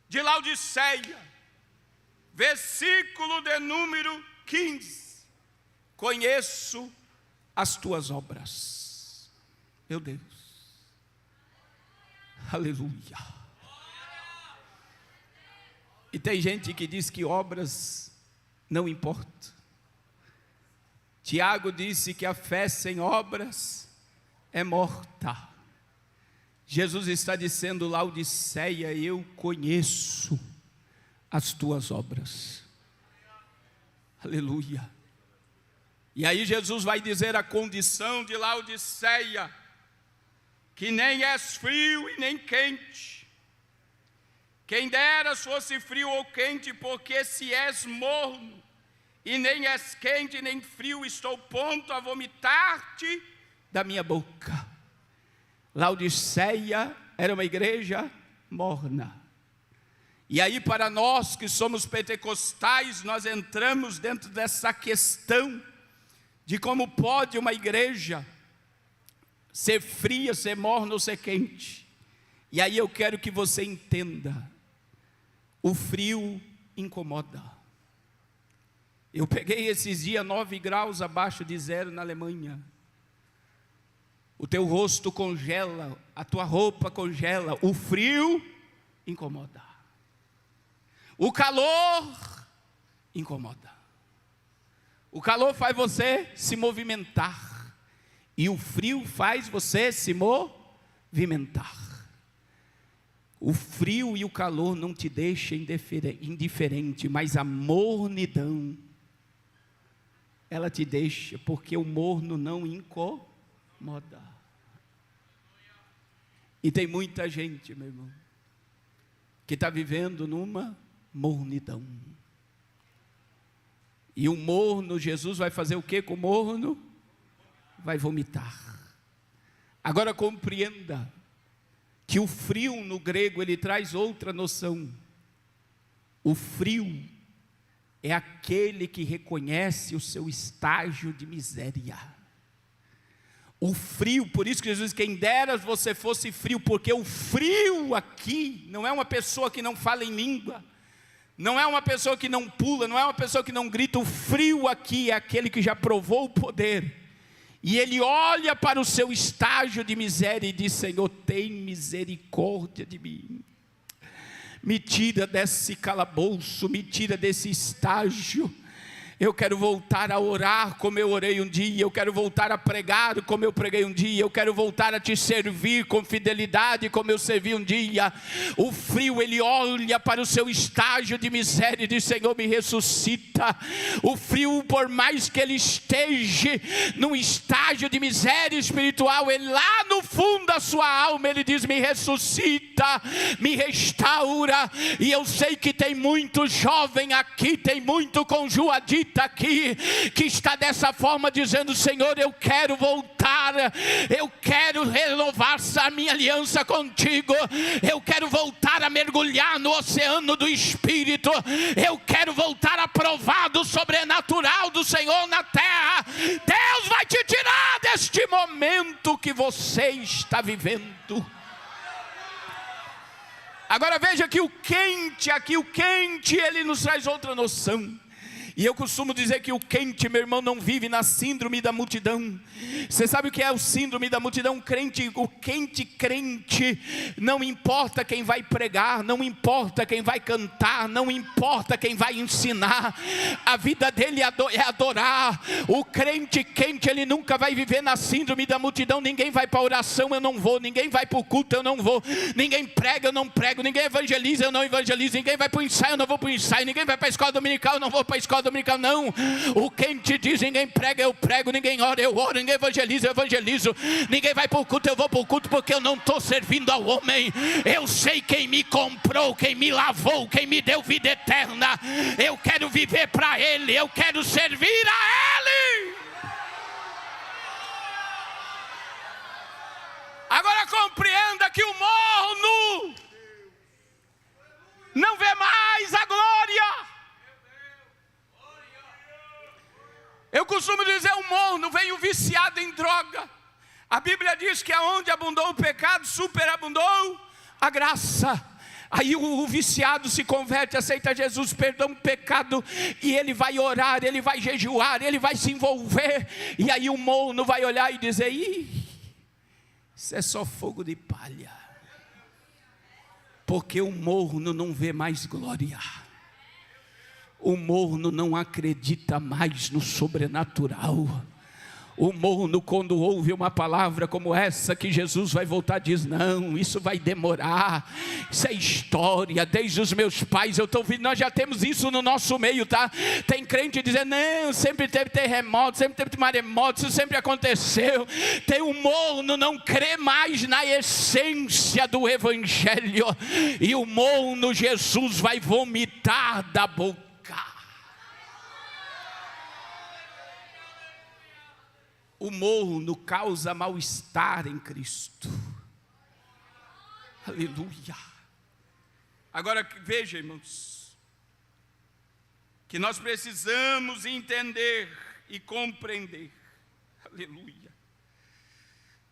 S1: de Laodiceia, versículo de número 15. Conheço as tuas obras. Meu Deus, aleluia. E tem gente que diz que obras não importam. Tiago disse que a fé sem obras é morta. Jesus está dizendo: Laodiceia, eu conheço as tuas obras. Aleluia. E aí Jesus vai dizer a condição de Laodiceia: que nem és frio e nem quente. Quem dera fosse frio ou quente, porque se és morno e nem és quente nem frio, estou pronto a vomitar-te da minha boca. Laodiceia era uma igreja morna. E aí, para nós que somos pentecostais, nós entramos dentro dessa questão de como pode uma igreja ser fria, ser morna ou ser quente. E aí eu quero que você entenda: o frio incomoda. Eu peguei esses dias 9 graus abaixo de zero na Alemanha. O teu rosto congela, a tua roupa congela. O frio incomoda. O calor incomoda. O calor faz você se movimentar, e o frio faz você se movimentar. O frio e o calor não te deixam indiferente, mas a mornidão, ela te deixa, porque o morno não incomoda. E tem muita gente, meu irmão, que está vivendo numa mornidão. E o morno, Jesus vai fazer o que com o morno? Vai vomitar. Agora compreenda que o frio no grego, ele traz outra noção. O frio é aquele que reconhece o seu estágio de miséria. O frio, por isso que Jesus diz, quem dera você fosse frio, porque o frio aqui não é uma pessoa que não fala em língua, não é uma pessoa que não pula, não é uma pessoa que não grita. O frio aqui é aquele que já provou o poder, e ele olha para o seu estágio de miséria e diz: Senhor, tem misericórdia de mim, me tira desse calabouço, me tira desse estágio. Eu quero voltar a orar como eu orei um dia, eu quero voltar a pregar como eu preguei um dia, eu quero voltar a te servir com fidelidade como eu servi um dia. O frio, ele olha para o seu estágio de miséria e diz: Senhor, me ressuscita. O frio, por mais que ele esteja num estágio de miséria espiritual, ele lá no fundo da sua alma, ele diz: me ressuscita, me restaura. E eu sei que tem muito jovem aqui, tem muito conjuadito aqui, que está dessa forma dizendo: Senhor, eu quero voltar, eu quero renovar a minha aliança contigo, eu quero voltar a mergulhar no oceano do Espírito, eu quero voltar a provar do sobrenatural do Senhor na terra. Deus vai te tirar deste momento que você está vivendo. Agora veja que o quente aqui, o quente, ele nos traz outra noção. E eu costumo dizer que o quente, meu irmão, não vive na síndrome da multidão. Você sabe o que é o síndrome da multidão? O quente crente, não importa quem vai pregar, não importa quem vai cantar, não importa quem vai ensinar, a vida dele é adorar. O crente quente, ele nunca vai viver na síndrome da multidão. Ninguém vai para a oração, eu não vou. Ninguém vai para o culto, eu não vou. Ninguém prega, eu não prego. Ninguém evangeliza, eu não evangelizo. Ninguém vai para o ensaio, eu não vou para o ensaio. Ninguém vai para a escola dominical, eu não vou para a escola dominical. Não, o quente diz: ninguém prega, eu prego. Ninguém ora, eu oro. Ninguém evangeliza, eu evangelizo. Ninguém vai para o culto, eu vou para o culto, porque eu não estou servindo ao homem. Eu sei quem me comprou, quem me lavou, quem me deu vida eterna. Eu quero viver para Ele, eu quero servir a Ele. Agora compreenda que o morno não vê mais a glória. Eu costumo dizer: o morno veio viciado em droga. A Bíblia diz que aonde abundou o pecado, superabundou a graça. Aí o viciado se converte, aceita Jesus, perdão do pecado, e ele vai orar, ele vai jejuar, ele vai se envolver. E aí o morno vai olhar e dizer: ih, isso é só fogo de palha. Porque o morno não vê mais glória. O morno não acredita mais no sobrenatural. O morno, quando ouve uma palavra como essa, que Jesus vai voltar, diz: não, isso vai demorar, isso é história, desde os meus pais eu estou ouvindo. Nós já temos isso no nosso meio, tá? Tem crente dizendo: não, sempre teve terremoto, sempre teve maremoto, isso sempre aconteceu. Tem o morno, não crê mais na essência do evangelho. E o morno, Jesus vai vomitar da boca. O morno causa mal-estar em Cristo. Aleluia. Agora veja, irmãos, que nós precisamos entender e compreender, aleluia,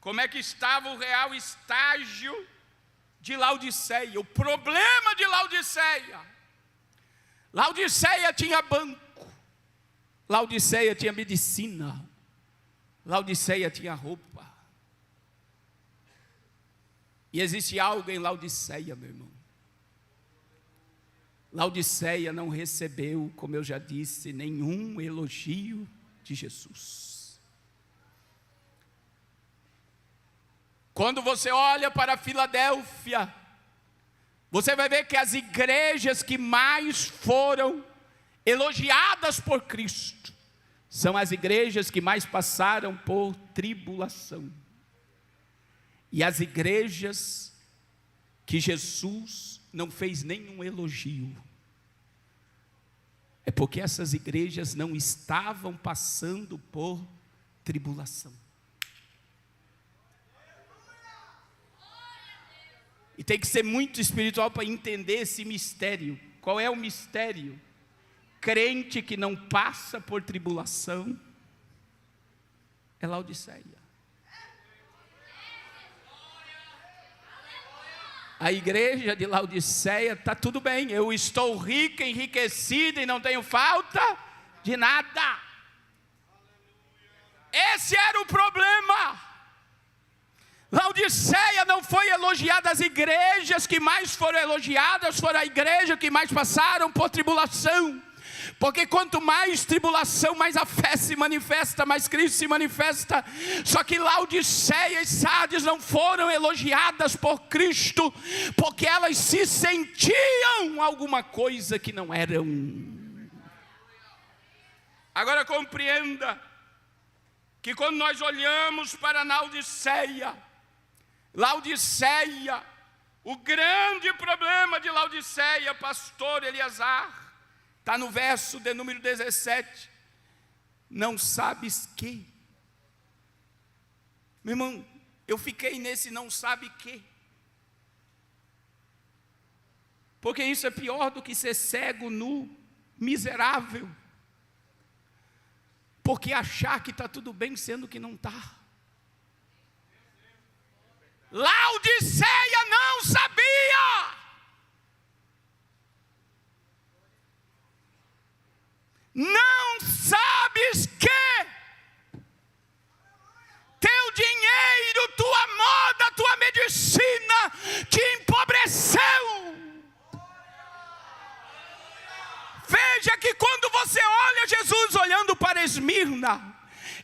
S1: como é que estava o real estágio de Laodiceia. O problema de Laodiceia: Laodiceia tinha banco, Laodiceia tinha medicina, Laodiceia tinha roupa. E existe algo em Laodiceia, meu irmão. Laodiceia não recebeu, como eu já disse, nenhum elogio de Jesus. Quando você olha para Filadélfia, você vai ver que as igrejas que mais foram elogiadas por Cristo são as igrejas que mais passaram por tribulação. E as igrejas que Jesus não fez nenhum elogio, é porque essas igrejas não estavam passando por tribulação. E tem que ser muito espiritual para entender esse mistério. Qual é o mistério? Crente que não passa por tribulação é Laodiceia. A igreja de Laodiceia está tudo bem. Eu estou rica, enriquecida e não tenho falta de nada. Esse era o problema. Laodiceia não foi elogiada. As igrejas que mais foram elogiadas foram a igreja que mais passaram por tribulação. Porque quanto mais tribulação, mais a fé se manifesta, mais Cristo se manifesta. Só que Laodiceia e Sardes não foram elogiadas por Cristo, porque elas se sentiam alguma coisa que não eram. Agora compreenda que quando nós olhamos para Laodiceia, o grande problema de Laodiceia, pastor Eliazar, está no verso de número 17. Não sabes que. Meu irmão, eu fiquei nesse não sabe que. Porque isso é pior do que ser cego, nu, miserável. Porque achar que está tudo bem, sendo que não está. Laodiceia não sabia. Não sabes que teu dinheiro, tua moda, tua medicina te empobreceu. Veja que quando você olha Jesus olhando para Esmirna,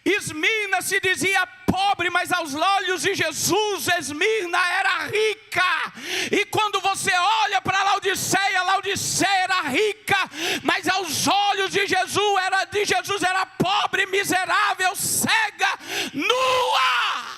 S1: Esmirna se dizia pobre, mas aos olhos de Jesus, Esmirna era rica. E quando você olha para Laodiceia, Laodiceia era rica, mas aos olhos de Jesus era pobre, miserável, cega, nua.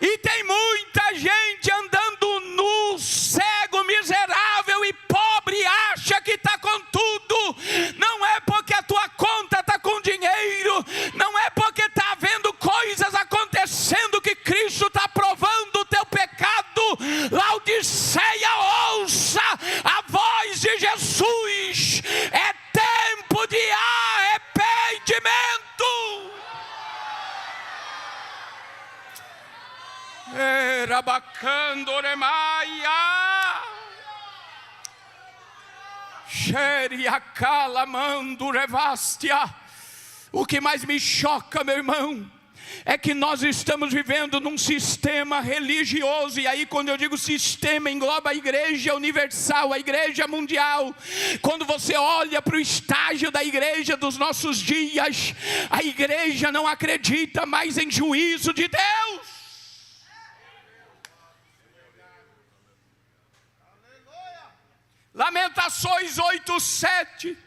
S1: E tem muita gente andando nu, cego, miserável e pobre, e acha que está com tudo. Não é porque a tua conta está com dinheiro, não é porque está havendo coisas acontecendo que Cristo está provando o teu pecado. Laodiceia, ouça a voz de Jesus. É tempo de arrependimento. Rabacandoremaia, Xeriacalamando Revastia. O que mais me choca, meu irmão, é que nós estamos vivendo num sistema religioso. E aí quando eu digo sistema, engloba a igreja universal, a igreja mundial. Quando você olha para o estágio da igreja dos nossos dias, a igreja não acredita mais em juízo de Deus. Lamentações 8:7,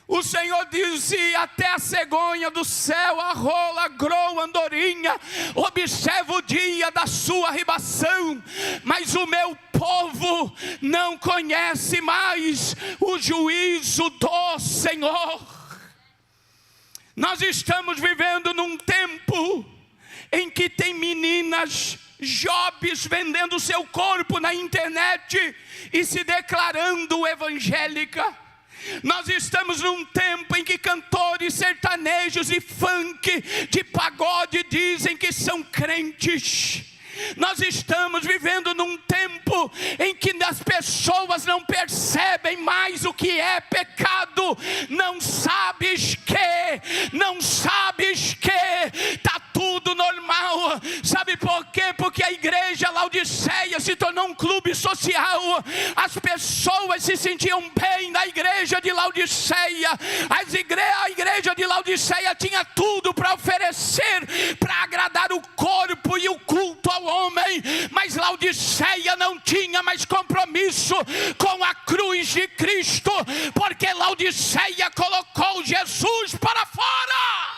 S1: o Senhor dizia: até a cegonha do céu, a rola, a groa, a andorinha, observa o dia da sua ribação, mas o meu povo não conhece mais o juízo do Senhor. Nós estamos vivendo num tempo em que tem meninas jobs vendendo seu corpo na internet e se declarando evangélica. Nós estamos num tempo em que cantores sertanejos e funk de pagode dizem que são crentes. Nós estamos vivendo num tempo em que as pessoas não percebem mais o que é pecado. Não sabes que está tudo normal. Sabe por quê? Porque a igreja Laodiceia se tornou um clube social. As pessoas se sentiam bem na igreja de Laodiceia. A igreja de Laodiceia tinha tudo para oferecer, para agradar o corpo e o culto ao homem, mas Laodiceia não tinha mais compromisso com a cruz de Cristo, porque Laodiceia colocou Jesus para fora.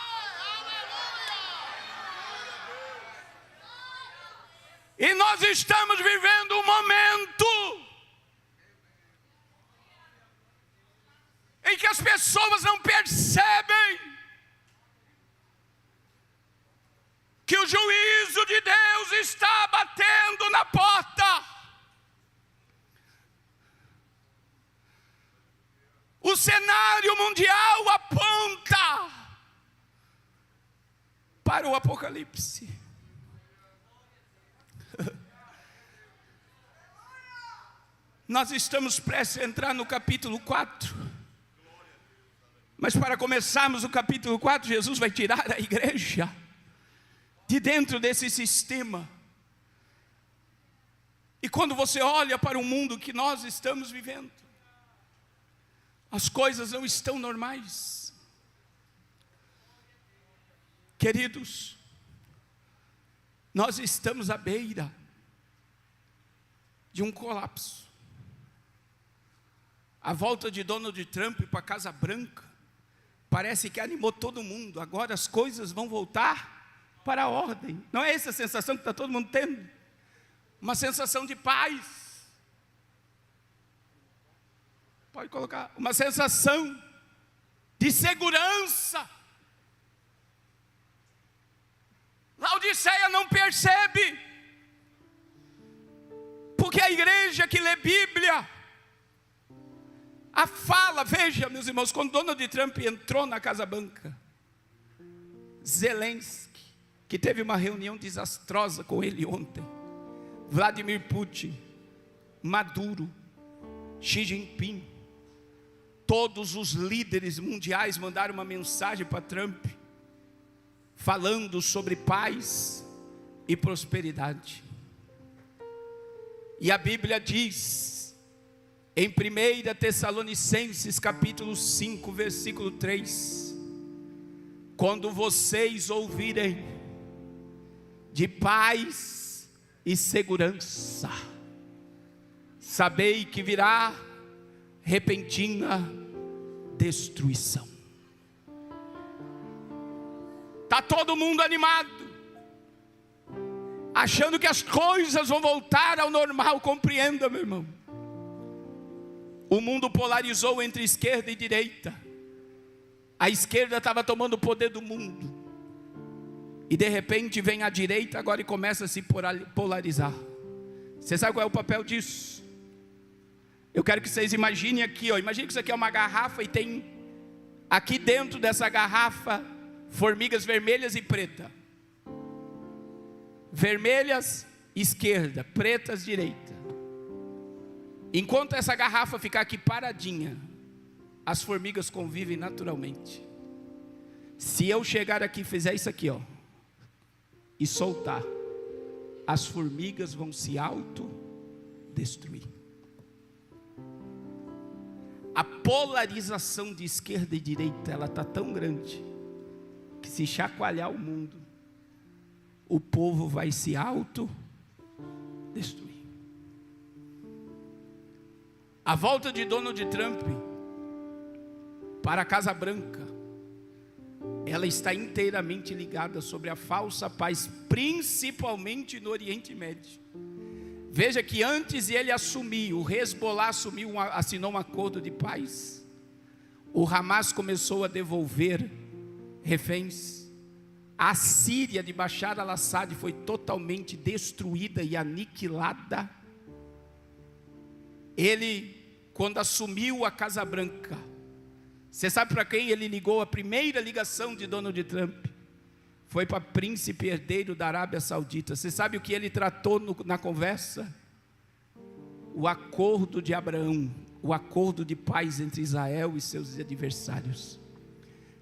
S1: E nós estamos vivendo um momento em que as pessoas não percebem que o juízo de Deus está batendo na porta. O cenário mundial aponta para o Apocalipse. Nós estamos prestes a entrar no capítulo 4. Mas para começarmos o capítulo 4, Jesus vai tirar a igreja de dentro desse sistema. E quando você olha para o mundo que nós estamos vivendo, as coisas não estão normais. Queridos, nós estamos à beira de um colapso. A volta de Donald Trump para a Casa Branca parece que animou todo mundo. Agora as coisas vão voltar para a ordem. Não é essa a sensação que está todo mundo tendo? Uma sensação de paz. Pode colocar. Uma sensação de segurança. Laodiceia não percebe. Porque a igreja que lê Bíblia, a fala, veja meus irmãos, quando Donald Trump entrou na Casa Branca, Zelensky, que teve uma reunião desastrosa com ele ontem, Vladimir Putin, Maduro, Xi Jinping, todos os líderes mundiais mandaram uma mensagem para Trump, falando sobre paz e prosperidade. E a Bíblia diz, em 1 Tessalonicenses capítulo 5, versículo 3, quando vocês ouvirem de paz e segurança, sabei que virá repentina destruição. Está todo mundo animado, achando que as coisas vão voltar ao normal. Compreenda, meu irmão, o mundo polarizou entre esquerda e direita. A esquerda estava tomando o poder do mundo, e de repente vem a direita agora e começa a se polarizar. Você sabe qual é o papel disso? Eu quero que vocês imaginem aqui, imagine que isso aqui é uma garrafa, e tem aqui dentro dessa garrafa formigas vermelhas e preta. Vermelhas esquerda, pretas direita. Enquanto essa garrafa ficar aqui paradinha, as formigas convivem naturalmente. Se eu chegar aqui e fizer isso aqui, e soltar, as formigas vão se autodestruir. A polarização de esquerda e direita, ela está tão grande, que se chacoalhar o mundo, o povo vai se autodestruir. A volta de Donald Trump para a Casa Branca, ela está inteiramente ligada sobre a falsa paz, principalmente no Oriente Médio. Veja que antes de ele assumir, o Hezbollah assinou um acordo de paz. O Hamas começou a devolver reféns. A Síria de Bashar al-Assad foi totalmente destruída e aniquilada. Ele, quando assumiu a Casa Branca, você sabe para quem ele ligou? A primeira ligação de Donald Trump foi para príncipe herdeiro da Arábia Saudita. Você sabe o que ele tratou na conversa? O acordo de Abraão, o acordo de paz entre Israel e seus adversários.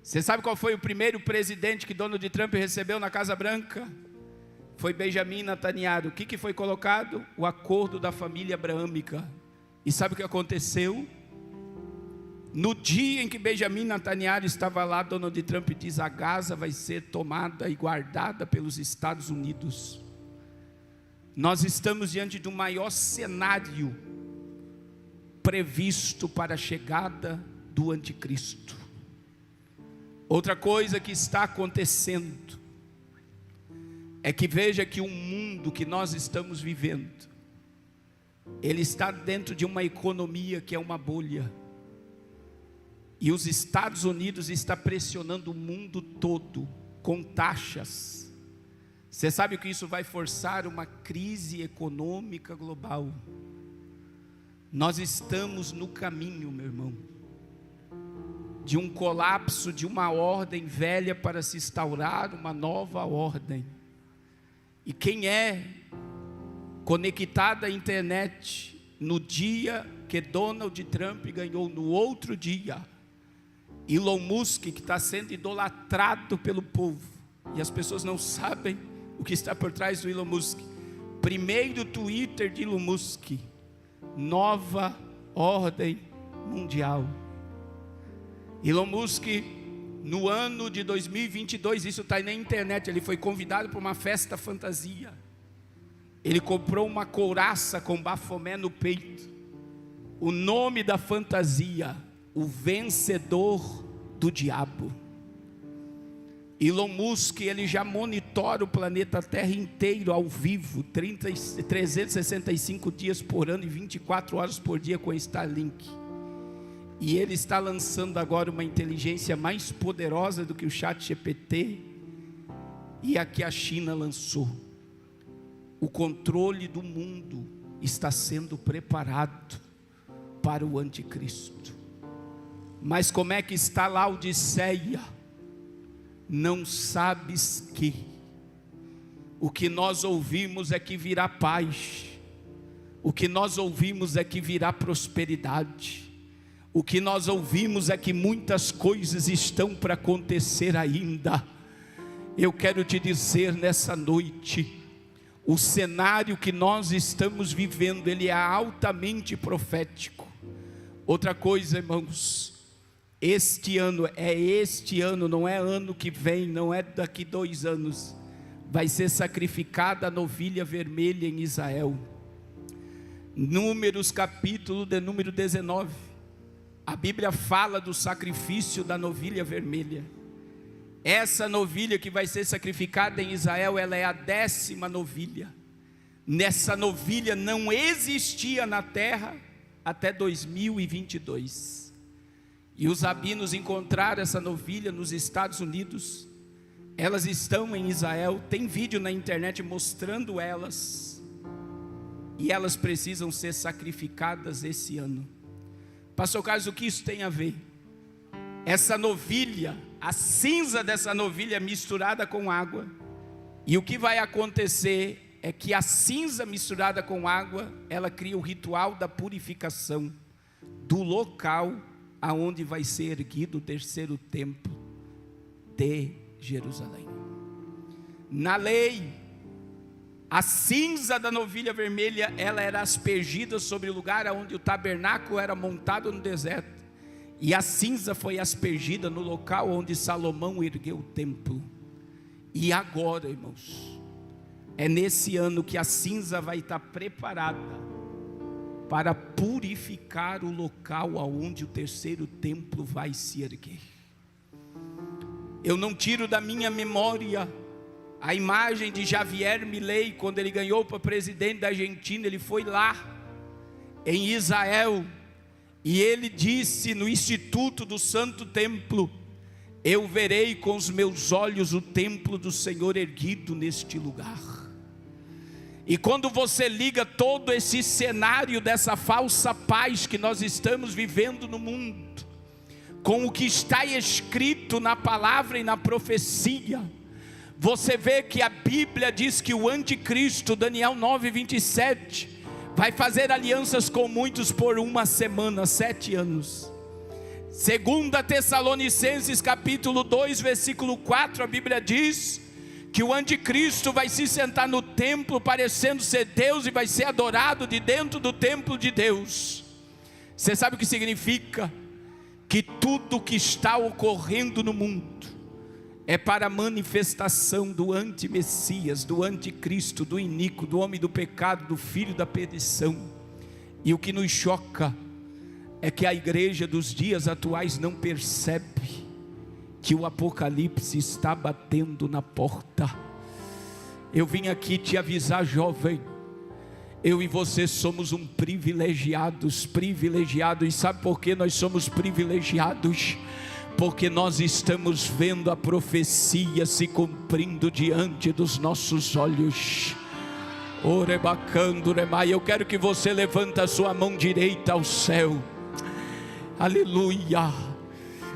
S1: Você sabe qual foi o primeiro presidente que Donald Trump recebeu na Casa Branca? Foi Benjamin Netanyahu. O que foi colocado? O acordo da família abraâmica. E sabe o que aconteceu? No dia em que Benjamin Netanyahu estava lá, Donald Trump diz: a Gaza vai ser tomada e guardada pelos Estados Unidos. Nós estamos diante do maior cenário previsto para a chegada do anticristo. Outra coisa que está acontecendo é que veja que o mundo que nós estamos vivendo, ele está dentro de uma economia que é uma bolha. E os Estados Unidos está pressionando o mundo todo com taxas. Você sabe que isso vai forçar uma crise econômica global. Nós estamos no caminho, meu irmão, de um colapso de uma ordem velha para se instaurar uma nova ordem. E quem é conectado à internet no dia que Donald Trump ganhou, no outro dia, Elon Musk, que está sendo idolatrado pelo povo, e as pessoas não sabem o que está por trás do Elon Musk. Primeiro Twitter de Elon Musk: nova ordem mundial. Elon Musk, no ano de 2022, isso está aí na internet, ele foi convidado para uma festa fantasia. Ele comprou uma couraça com Bafomé no peito. O nome da fantasia: o vencedor do diabo. Elon Musk, ele já monitora o planeta Terra inteiro ao vivo, 365 dias por ano e 24 horas por dia com Starlink. E ele está lançando agora uma inteligência mais poderosa do que o ChatGPT e a que a China lançou. O controle do mundo está sendo preparado para o anticristo. Mas como é que está Laodiceia? Não sabes que o que nós ouvimos é que virá paz, o que nós ouvimos é que virá prosperidade, o que nós ouvimos é que muitas coisas estão para acontecer ainda. Eu quero te dizer nessa noite, o cenário que nós estamos vivendo, ele é altamente profético. Outra coisa, irmãos, este ano, não é ano que vem, não é daqui 2 anos, vai ser sacrificada a novilha vermelha em Israel. Números, capítulo de número 19, a Bíblia fala do sacrifício da novilha vermelha. Essa novilha que vai ser sacrificada em Israel, ela é a 10ª novilha. Nessa novilha não existia na terra até 2022. E os rabinos encontraram essa novilha nos Estados Unidos. Elas estão em Israel, tem vídeo na internet mostrando elas. E elas precisam ser sacrificadas esse ano. Pastor Carlos, o que isso tem a ver? Essa novilha, a cinza dessa novilha é misturada com água. E o que vai acontecer é que a cinza misturada com água, ela cria o ritual da purificação do local aonde vai ser erguido o 3º templo de Jerusalém. Na lei, a cinza da novilha vermelha, ela era aspergida sobre o lugar onde o tabernáculo era montado no deserto. E a cinza foi aspergida no local onde Salomão ergueu o templo. E agora, irmãos, é nesse ano que a cinza vai estar preparada para purificar o local aonde o 3º templo vai se erguer. Eu não tiro da minha memória a imagem de Javier Milei, quando ele ganhou para presidente da Argentina. Ele foi lá em Israel e ele disse no Instituto do Santo Templo: eu verei com os meus olhos o templo do Senhor erguido neste lugar. E quando você liga todo esse cenário dessa falsa paz que nós estamos vivendo no mundo, com o que está escrito na palavra e na profecia, você vê que a Bíblia diz que o anticristo, Daniel 9:27, vai fazer alianças com muitos por 1 semana, 7 anos. 2 Tessalonicenses capítulo 2, versículo 4, a Bíblia diz que o anticristo vai se sentar no templo parecendo ser Deus e vai ser adorado de dentro do templo de Deus. Você sabe o que significa? Que tudo que está ocorrendo no mundo é para a manifestação do anti-Messias, do anticristo, do iníquo, do homem do pecado, do filho da perdição. E o que nos choca é que a igreja dos dias atuais não percebe que o Apocalipse está batendo na porta. Eu vim aqui te avisar, jovem, eu e você somos privilegiados, e sabe por que nós somos privilegiados? Porque nós estamos vendo a profecia se cumprindo diante dos nossos olhos. Eu quero que você levante a sua mão direita ao céu. Aleluia.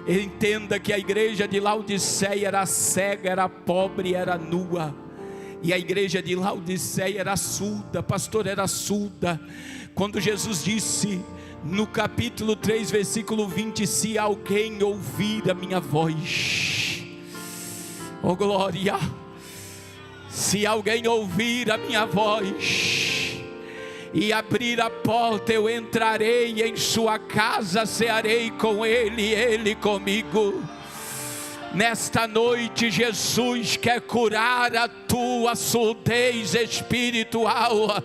S1: Entenda que a igreja de Laodiceia era cega, era pobre, era nua. E a igreja de Laodiceia era surda, pastor, era surda. Quando Jesus disse no capítulo 3, versículo 20: se alguém ouvir a minha voz, oh glória, se alguém ouvir a minha voz e abrir a porta, eu entrarei em sua casa, cearei com ele e ele comigo. Nesta noite Jesus quer curar a tua surdez espiritual.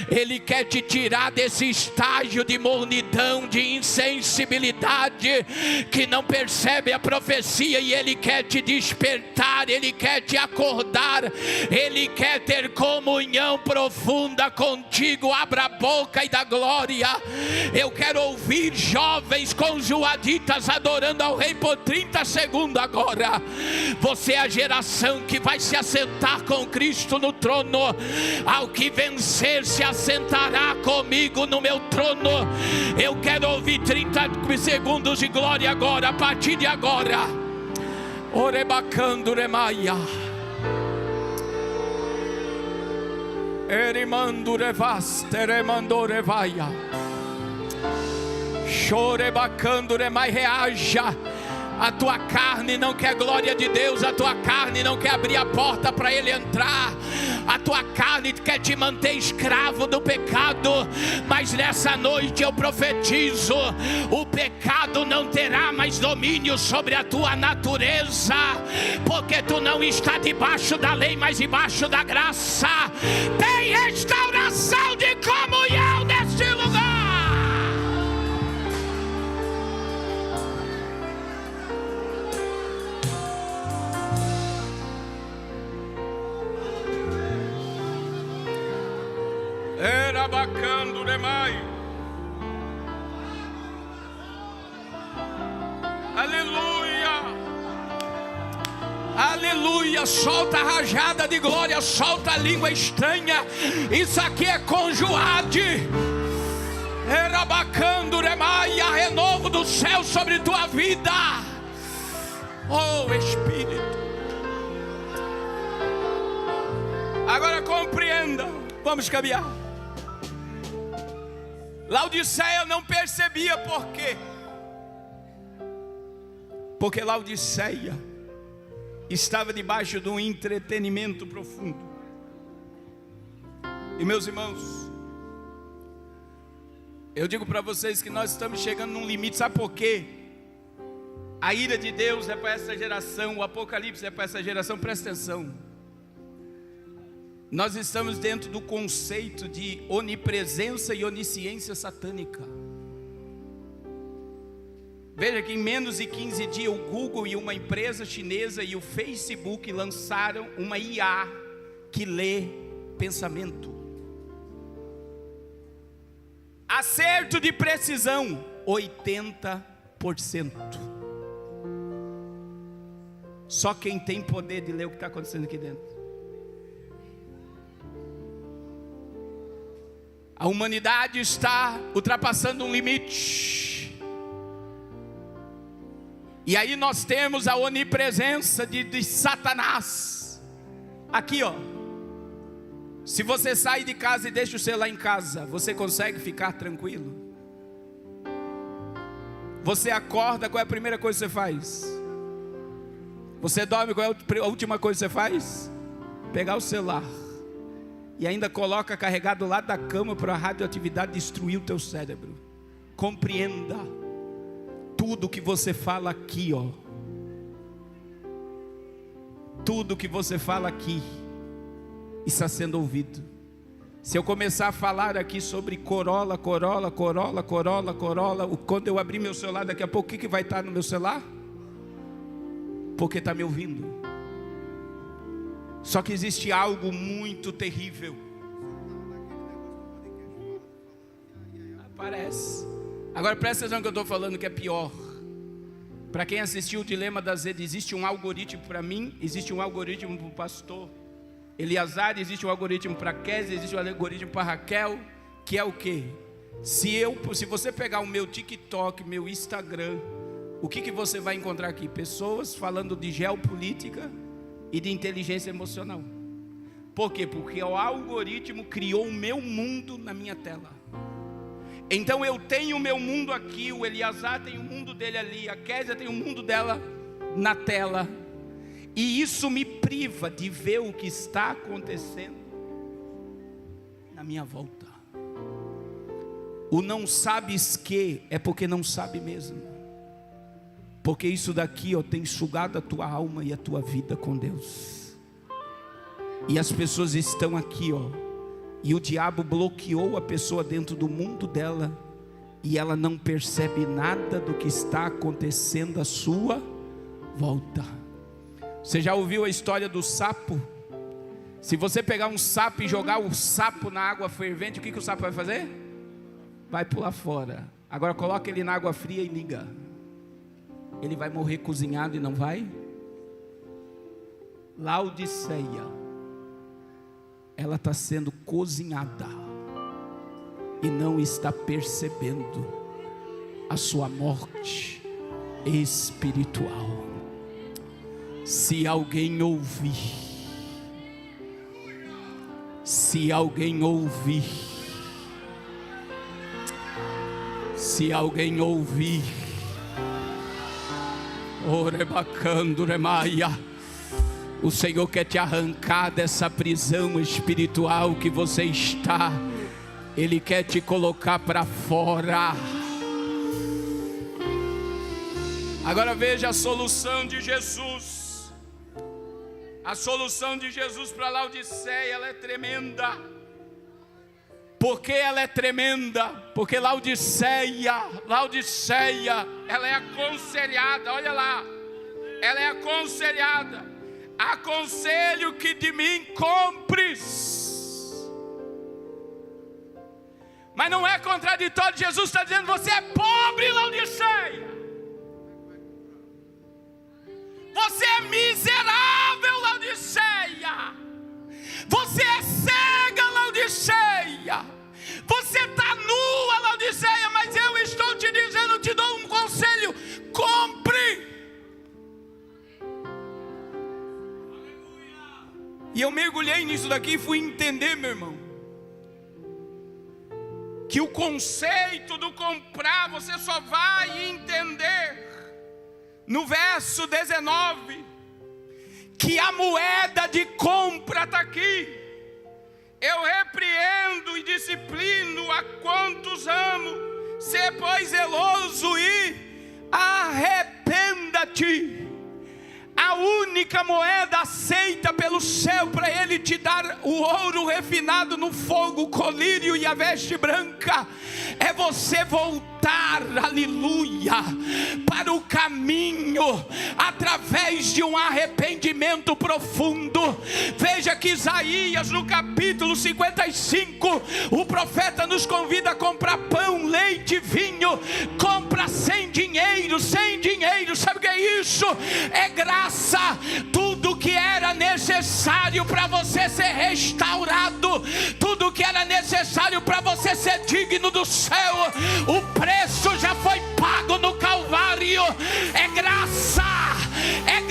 S1: Ele quer te tirar desse estágio de mornidão, de insensibilidade, que não percebe a profecia, e Ele quer te despertar, Ele quer te acordar, Ele quer ter comunhão profunda contigo. Abra a boca e dá glória. Eu quero ouvir jovens conjoaditas adorando ao Rei por 30 segundos agora. Você é a geração que vai se assentar com Cristo no trono. Ao que vencer se assentará comigo no meu trono. Eu quero ouvir 30 segundos de glória agora, a partir de agora. Orebacando remaia, erimando revaste, remando revaia, chorebacando remai. Reaja. A tua carne não quer glória de Deus, a tua carne não quer abrir a porta para Ele entrar, a tua carne quer te manter escravo do pecado. Mas nessa noite eu profetizo: o pecado não terá mais domínio sobre a tua natureza, porque tu não está debaixo da lei, mas debaixo da graça. Tem restauração de comunhão neste lugar. Era bacando demais. Aleluia. Aleluia. Solta a rajada de glória, solta a língua estranha. Isso aqui é conjuade. Era bacando demais. Renovo do céu sobre tua vida. Oh Espírito. Agora compreenda. Vamos caminhar. Laodiceia não percebia por quê? Porque Laodiceia estava debaixo de um entretenimento profundo. E meus irmãos, eu digo para vocês que nós estamos chegando num limite. Sabe por quê? A ira de Deus é para essa geração, o Apocalipse é para essa geração. Presta atenção. Nós estamos dentro do conceito de onipresença e onisciência satânica. Veja que em menos de 15 dias o Google e uma empresa chinesa e o Facebook lançaram uma IA que lê pensamento. Acerto de precisão 80%. Só quem tem poder de ler o que está acontecendo aqui dentro. A humanidade está ultrapassando um limite. E aí nós temos a onipresença de Satanás. Aqui ó. Se você sai de casa e deixa o celular em casa, você consegue ficar tranquilo? Você acorda, qual é a primeira coisa que você faz? Você dorme, qual é a última coisa que você faz? Pegar o celular. E ainda coloca carregado do lado da cama para a radioatividade destruir o teu cérebro. Compreenda. Tudo que você fala aqui, ó. Tudo que você fala aqui está sendo ouvido. Se eu começar a falar aqui sobre Corolla, quando eu abrir meu celular daqui a pouco, o que vai estar no meu celular? Porque está me ouvindo. Só que existe algo muito terrível. Aparece. Agora presta atenção no que eu estou falando, que é pior. Para quem assistiu o Dilema das Redes, existe um algoritmo para mim, existe um algoritmo para o pastor Eliazar, existe um algoritmo para Kézia, existe um algoritmo para Raquel, que é o quê? Se você pegar o meu TikTok, meu Instagram, o que você vai encontrar aqui? Pessoas falando de geopolítica e de inteligência emocional. Por quê? Porque o algoritmo criou o meu mundo na minha tela. Então eu tenho o meu mundo aqui, o Eliasar tem o mundo dele ali, a Kézia tem o mundo dela na tela. E isso me priva de ver o que está acontecendo na minha volta. O não sabes que é porque não sabe mesmo. Porque isso daqui, tem sugado a tua alma e a tua vida com Deus. E as pessoas estão aqui, e o diabo bloqueou a pessoa dentro do mundo dela, e ela não percebe nada do que está acontecendo à sua volta. Você já ouviu a história do sapo? Se você pegar um sapo e jogar o sapo na água fervente, o que o sapo vai fazer? Vai pular fora. Agora coloca ele na água fria e liga. Ele vai morrer cozinhado e não vai? Laodiceia, ela está sendo cozinhada e não está percebendo a sua morte espiritual. Se alguém ouvir, se alguém ouvir, se alguém ouvir, orebacando remaia, o Senhor quer te arrancar dessa prisão espiritual que você está. Ele quer te colocar para fora. Agora veja a solução de Jesus. A solução de Jesus para Laodiceia, ela é tremenda. Por que ela é tremenda? Porque Laodiceia, ela é aconselhada, olha lá. Ela é aconselhada. Aconselho que de mim compres. Mas não é contraditório. Jesus está dizendo: você é pobre, Laodiceia. Você é miserável, Laodiceia. Você é cega, Laodiceia. Você está nua, Laodiceia. Mas eu estou te dizendo, te dou um conselho: compre. E eu mergulhei nisso daqui e fui entender, meu irmão, que o conceito do comprar você só vai entender no verso 19, que a moeda de compra está aqui. Eu repreendo e disciplino a quantos amo. Sê, pois, zeloso e arrependa-te. A única moeda aceita pelo céu para ele te dar o ouro refinado no fogo, o colírio e a veste branca, é você voltar, aleluia, para o caminho, através de um arrependimento profundo. Veja que Isaías, no capítulo 55, o profeta nos convida a comprar pão, leite, vinho. Compra sem dinheiro, sabe o que é isso? É graça. Tudo que era necessário para você ser restaurado, tudo que era necessário para você ser digno do céu, o preço já foi pago no Calvário. É graça, é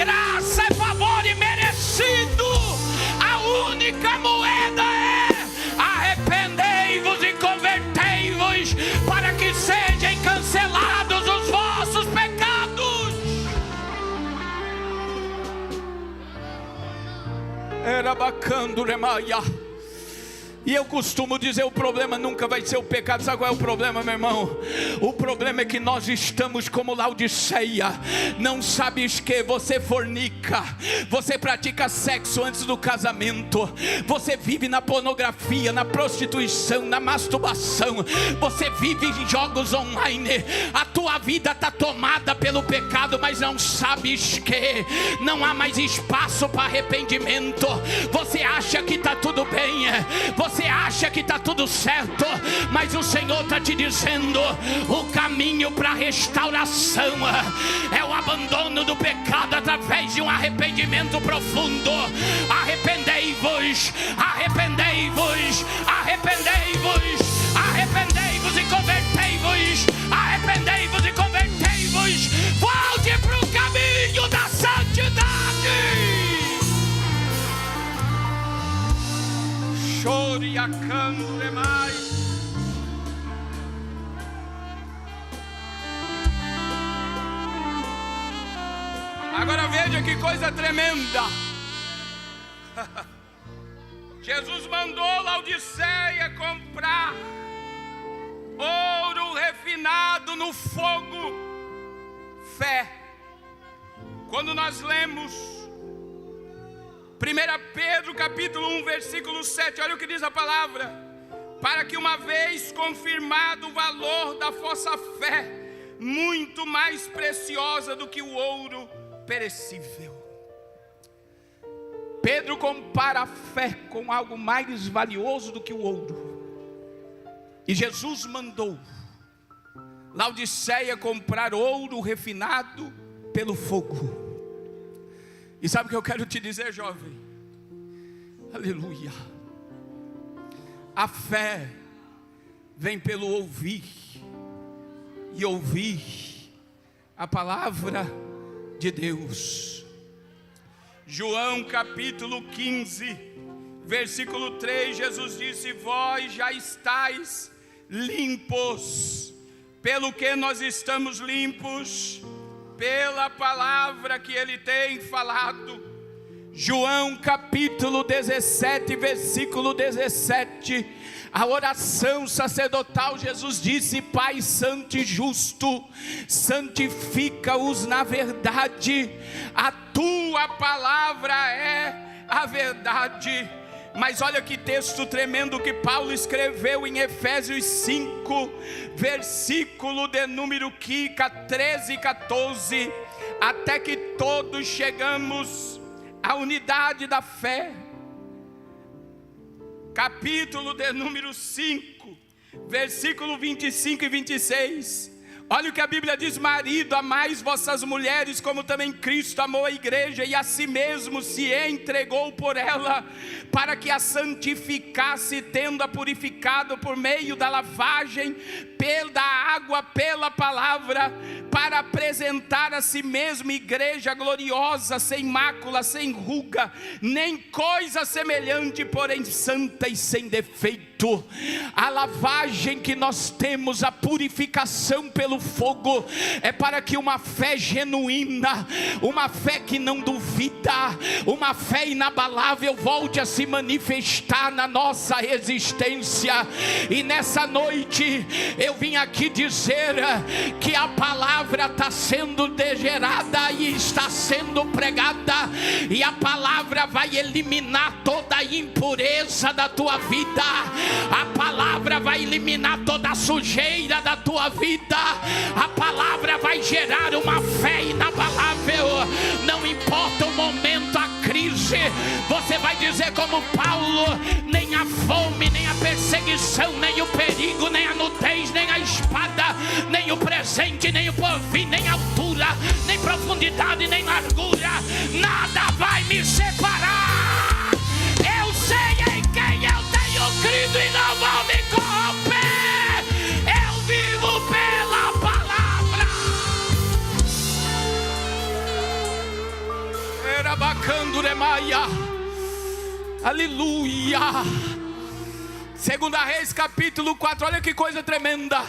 S1: favor imerecido. A única moeda é: arrependei-vos e convertei-vos, para que sejam cancelados os vossos pecados. Era bacando remaia. E eu costumo dizer, o problema nunca vai ser o pecado. Sabe qual é o problema, meu irmão? O problema é que nós estamos como Laodiceia. Não sabes que você fornica, você pratica sexo antes do casamento, você vive na pornografia, na prostituição, na masturbação, você vive em jogos online. A tua vida está tomada pelo pecado, mas não sabes que não há mais espaço para arrependimento. Você acha que está tudo bem, você acha que está tudo certo, mas o Senhor está te dizendo: o caminho para a restauração é o abandono do pecado através de um arrependimento profundo. Arrependei-vos, arrependei-vos, arrependei-vos, arrependei-vos e convertei-vos, arrependei-vos e convertei-vos. Volte para o caminho da santidade. Oriacando demais. Agora veja que coisa tremenda. Jesus mandou Laodiceia comprar ouro refinado no fogo. Fé. Quando nós lemos 1 Pedro capítulo 1 versículo 7, olha o que diz a palavra: para que uma vez confirmado o valor da vossa fé, muito mais preciosa do que o ouro perecível. Pedro compara a fé com algo mais valioso do que o ouro. E Jesus mandou Laodiceia comprar ouro refinado pelo fogo. E sabe o que eu quero te dizer, jovem? Aleluia. A fé vem pelo ouvir, e ouvir a palavra de Deus. João capítulo 15, versículo 3, Jesus disse: vós já estáis limpos. Pelo que nós estamos limpos? Pela palavra que Ele tem falado. João capítulo 17, versículo 17, a oração sacerdotal, Jesus disse: Pai santo e justo, santifica-os na verdade, a tua palavra é a verdade. Mas olha que texto tremendo que Paulo escreveu em Efésios 5, versículo de número 13 e 14, até que todos chegamos à unidade da fé. Capítulo de número 5, versículo 25 e 26. Olha o que a Bíblia diz: marido, amais vossas mulheres, como também Cristo amou a igreja, e a si mesmo se entregou por ela, para que a santificasse, tendo-a purificado por meio da lavagem da água pela palavra, para apresentar a si mesmo igreja gloriosa, sem mácula, sem ruga, nem coisa semelhante, porém santa e sem defeito. A lavagem que nós temos, a purificação pelo fogo, é para que uma fé genuína, uma fé que não duvida, uma fé inabalável volte a se manifestar na nossa existência. E nessa noite eu vim aqui dizer que a palavra está sendo gerada e está sendo pregada, e a palavra vai eliminar toda a impureza da tua vida, a palavra vai eliminar toda a sujeira da tua vida, a palavra vai gerar uma fé inabalável. Não importa o momento, a crise, você vai dizer como Paulo: nem a fome, nem a perseguição, nem o perigo, nem a nudez, nem a espada, nem o presente, nem o porvir, nem altura, nem profundidade, nem largura, nada vai me separar. Eu sei em quem eu tenho crido e não vou me corromper. Eu vivo pela palavra. Era bacando remaia. Aleluia. 2 Reis capítulo 4, olha que coisa tremenda.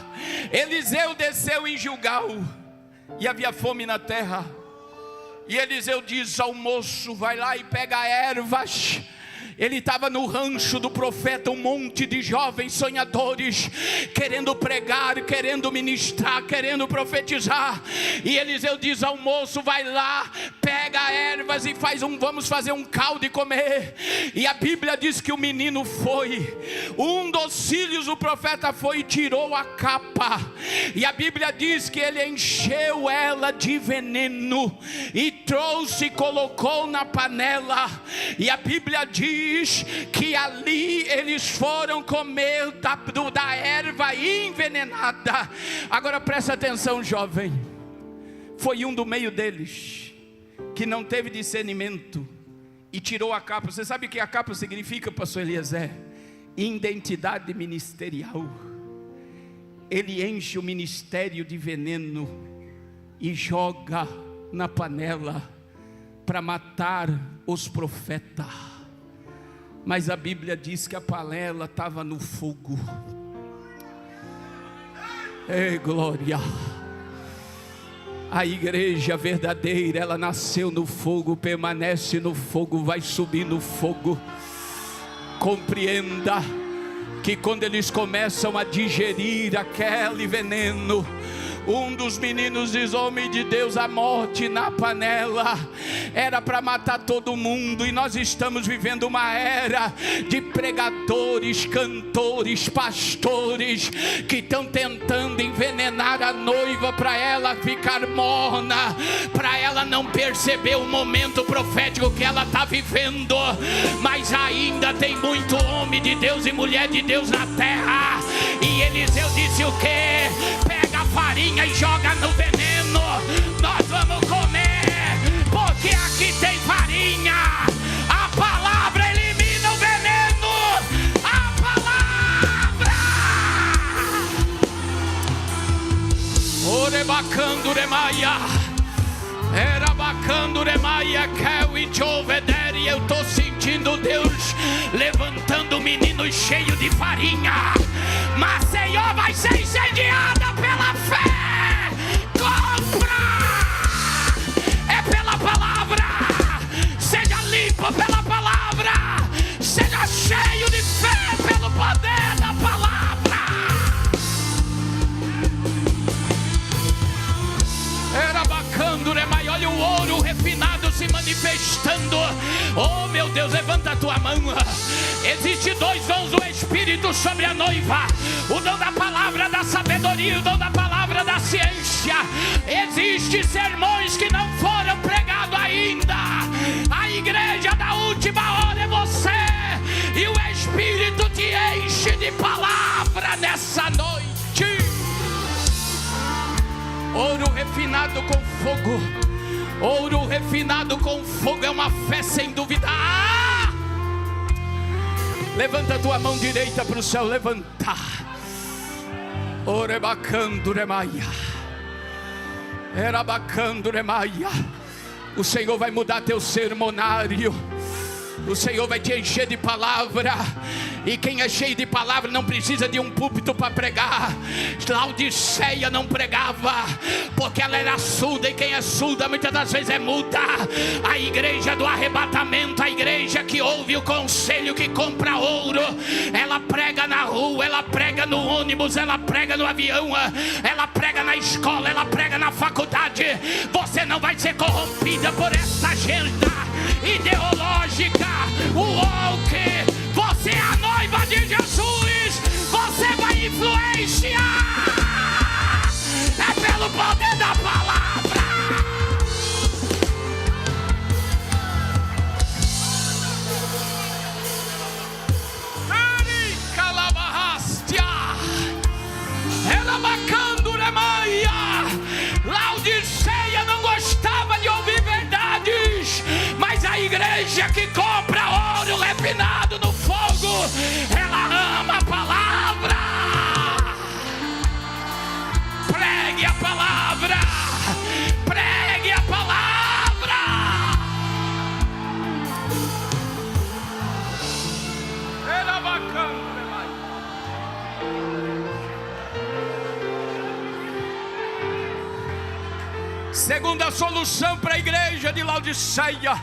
S1: Eliseu desceu em Gilgal, e havia fome na terra. E Eliseu diz ao moço: vai lá e pega ervas. Ele estava no rancho do profeta, um monte de jovens sonhadores, querendo pregar, querendo ministrar, querendo profetizar. E Eliseu diz ao moço: vai lá, pega ervas e vamos fazer um caldo e comer. E a Bíblia diz que o menino foi, um dos filhos do profeta foi e tirou a capa. E a Bíblia diz que ele encheu ela de veneno e trouxe e colocou na panela. E a Bíblia diz que ali eles foram comer da erva envenenada. Agora presta atenção, jovem. Foi um do meio deles que não teve discernimento e tirou a capa. Você sabe o que a capa significa, pastor Eliezer? Identidade ministerial. Ele enche o ministério de veneno e joga na panela para matar os profetas. Mas a Bíblia diz que a panela estava no fogo. Ei, glória! A igreja verdadeira, ela nasceu no fogo, permanece no fogo, vai subir no fogo. Compreenda que quando eles começam a digerir aquele veneno, um dos meninos diz: homem de Deus, a morte na panela era para matar todo mundo. E nós estamos vivendo uma era de pregadores, cantores, pastores que estão tentando envenenar a noiva para ela ficar morna, para ela não perceber o momento profético que ela está vivendo. Mas ainda tem muito homem de Deus e mulher de Deus na terra. E Eliseu disse o quê? Pega a farinha e joga no veneno. Nós vamos comer, porque aqui tem farinha. A palavra elimina o veneno. A palavra. Orebacando remaia, era bacando remaia, quer e te obeder. E eu estou sentindo Deus levantando meninos cheios de farinha. Maceió vai ser incendiada pela fé. Compra! É pela palavra. Seja limpo pela palavra. Seja cheio de fé pelo poder da palavra. Era bacana, mas olha o ouro refinado se manifestando. Oh meu Deus, levanta a tua mão. Existe dois dons do Espírito sobre a noiva: o dom da palavra da sabedoria e o dom da palavra da ciência. Existem sermões que não foram pregados ainda. A igreja da última hora é você. E o Espírito te enche de palavra nessa noite. Ouro refinado com fogo. Ouro refinado com fogo é uma fé sem dúvida. Levanta a tua mão direita para o céu. Levanta. Orebacando remaia. Erabacando remaia. O Senhor vai mudar teu sermonário. O Senhor vai te encher de palavra. E quem é cheio de palavra não precisa de um púlpito para pregar. Laodiceia não pregava, porque ela era surda. E quem é surda muitas das vezes é muda. A igreja do arrebatamento, a igreja que ouve o conselho, que compra ouro, ela prega na rua, ela prega no ônibus, ela prega no avião, ela prega na escola, ela prega na faculdade. Você não vai ser corrompida por essa agenda ideológica. Woke. Você é a noiva de Jesus. Você vai influenciar. É pelo poder da palavra. Ela bacando remaia. Laodiceia não gostava de ouvir verdades, mas a igreja que compra ouro refinado no fogo, ela ama a palavra. Pregue a palavra. Pregue a palavra. Era bacana. Segunda solução para a igreja de Laodiceia.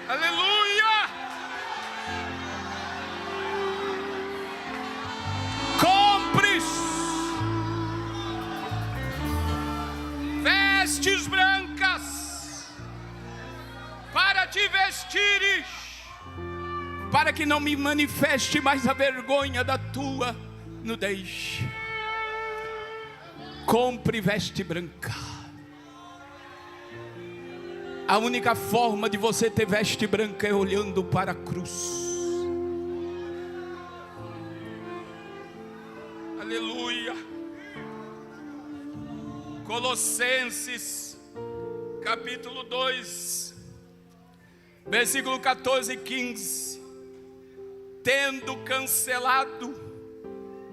S1: Aleluia! Compre vestes brancas para te vestires, para que não me manifeste mais a vergonha da tua nudez. Compre veste branca. A única forma de você ter veste branca é olhando para a cruz. Aleluia. Colossenses capítulo 2, versículo 14 e 15. Tendo cancelado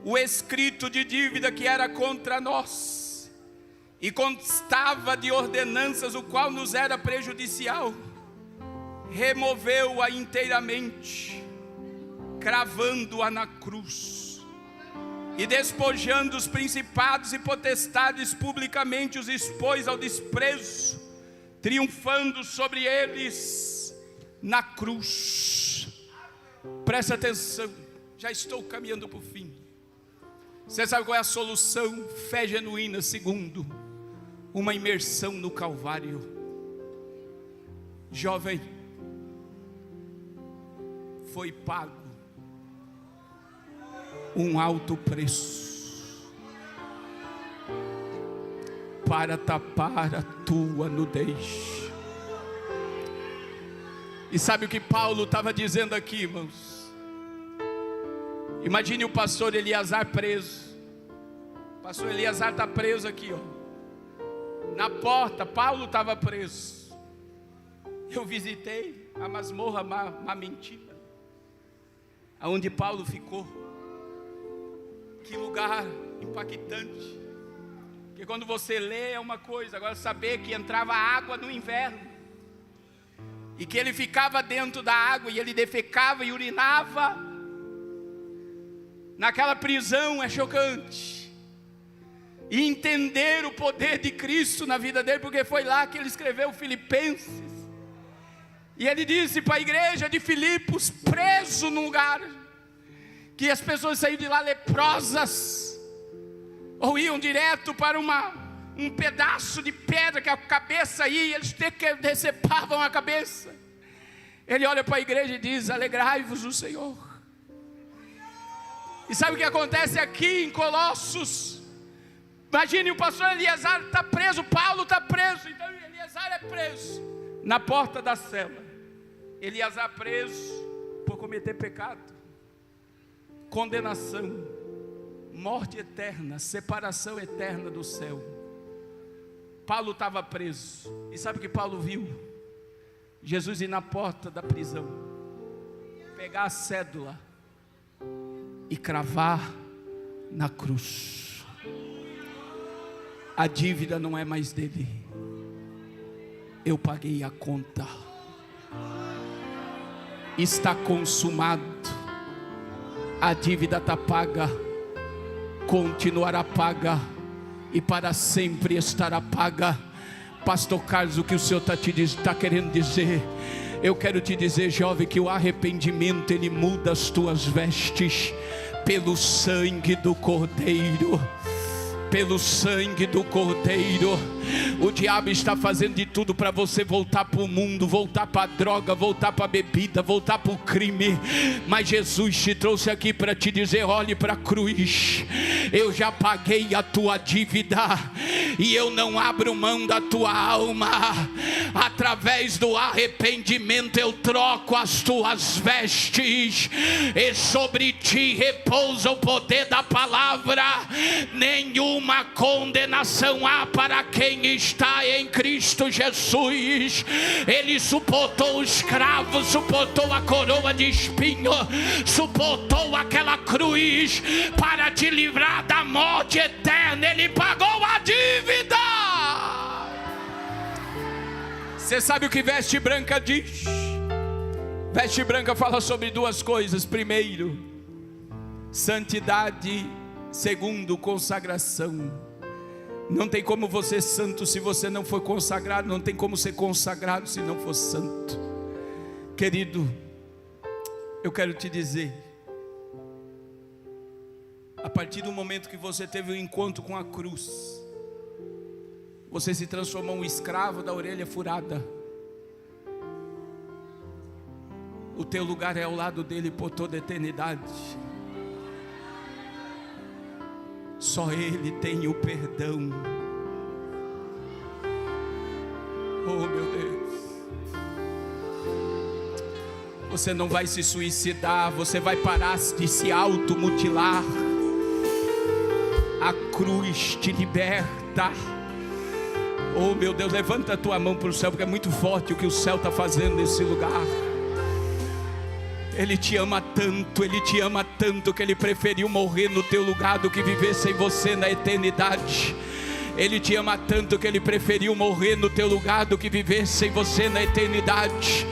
S1: o escrito de dívida que era contra nós, e constava de ordenanças, o qual nos era prejudicial, removeu-a inteiramente, cravando-a na cruz, e despojando os principados e potestades, publicamente os expôs ao desprezo, triunfando sobre eles na cruz. Presta atenção, já estou caminhando para o fim. Você sabe qual é a solução? Fé genuína, segundo, uma imersão no Calvário. Jovem, foi pago um alto preço para tapar a tua nudez. E sabe o que Paulo estava dizendo aqui, irmãos? Imagine o pastor Eliazar preso. O pastor Eliazar está preso aqui, ó. Na porta, Paulo estava preso. Eu visitei a masmorra Mamentida, aonde Paulo ficou. Que lugar impactante. Porque quando você lê é uma coisa, agora saber que entrava água no inverno, e que ele ficava dentro da água, e ele defecava e urinava naquela prisão, é chocante. E entender o poder de Cristo na vida dele, porque foi lá que ele escreveu Filipenses, e ele disse para a igreja de Filipos, preso num lugar que as pessoas saíam de lá leprosas, ou iam direto para um pedaço de pedra que a cabeça ia, e eles decepavam a cabeça. Ele olha para a igreja e diz: alegrai-vos no Senhor. E sabe o que acontece aqui em Colossos? Imagine, o pastor Eliazar está preso, Paulo está preso, então Eliazar é preso na porta da cela. Eliazar preso por cometer pecado, condenação, morte eterna, separação eterna do céu. Paulo estava preso, e sabe o que Paulo viu? Jesus ir na porta da prisão, pegar a cédula e cravar na cruz. A dívida não é mais dele, eu paguei a conta, está consumado, a dívida está paga, continuará paga e para sempre estará paga. Pastor Carlos, o que o Senhor está querendo dizer? Eu quero te dizer, jovem, que o arrependimento, ele muda as tuas vestes, pelo sangue do Cordeiro. Pelo sangue do Cordeiro. O diabo está fazendo de tudo para você voltar para o mundo, voltar para a droga, voltar para a bebida, voltar para o crime. Mas Jesus te trouxe aqui para te dizer: olhe para a cruz, eu já paguei a tua dívida, e eu não abro mão da tua alma. Através do arrependimento eu troco as tuas vestes, e sobre ti repousa o poder da palavra. Nenhuma condenação há para quem está em Cristo Jesus. Ele suportou os cravos, suportou a coroa de espinho, suportou aquela cruz para te livrar da morte eterna. Ele pagou a dívida. Você sabe o que veste branca diz? Veste branca fala sobre duas coisas. Primeiro, santidade. Segundo, consagração. Não tem como você ser santo se você não for consagrado. Não tem como ser consagrado se não for santo. Querido, eu quero te dizer, a partir do momento que você teve um encontro com a cruz, você se transformou em um escravo da orelha furada. O teu lugar é ao lado dele por toda a eternidade. Só Ele tem o perdão. Oh meu Deus. Você não vai se suicidar, você vai parar de se automutilar. A cruz te liberta. Oh meu Deus, levanta a tua mão para o céu, porque é muito forte o que o céu está fazendo nesse lugar. Ele te ama tanto que Ele preferiu morrer no teu lugar do que viver sem você na eternidade. Ele te ama tanto que Ele preferiu morrer no teu lugar do que viver sem você na eternidade.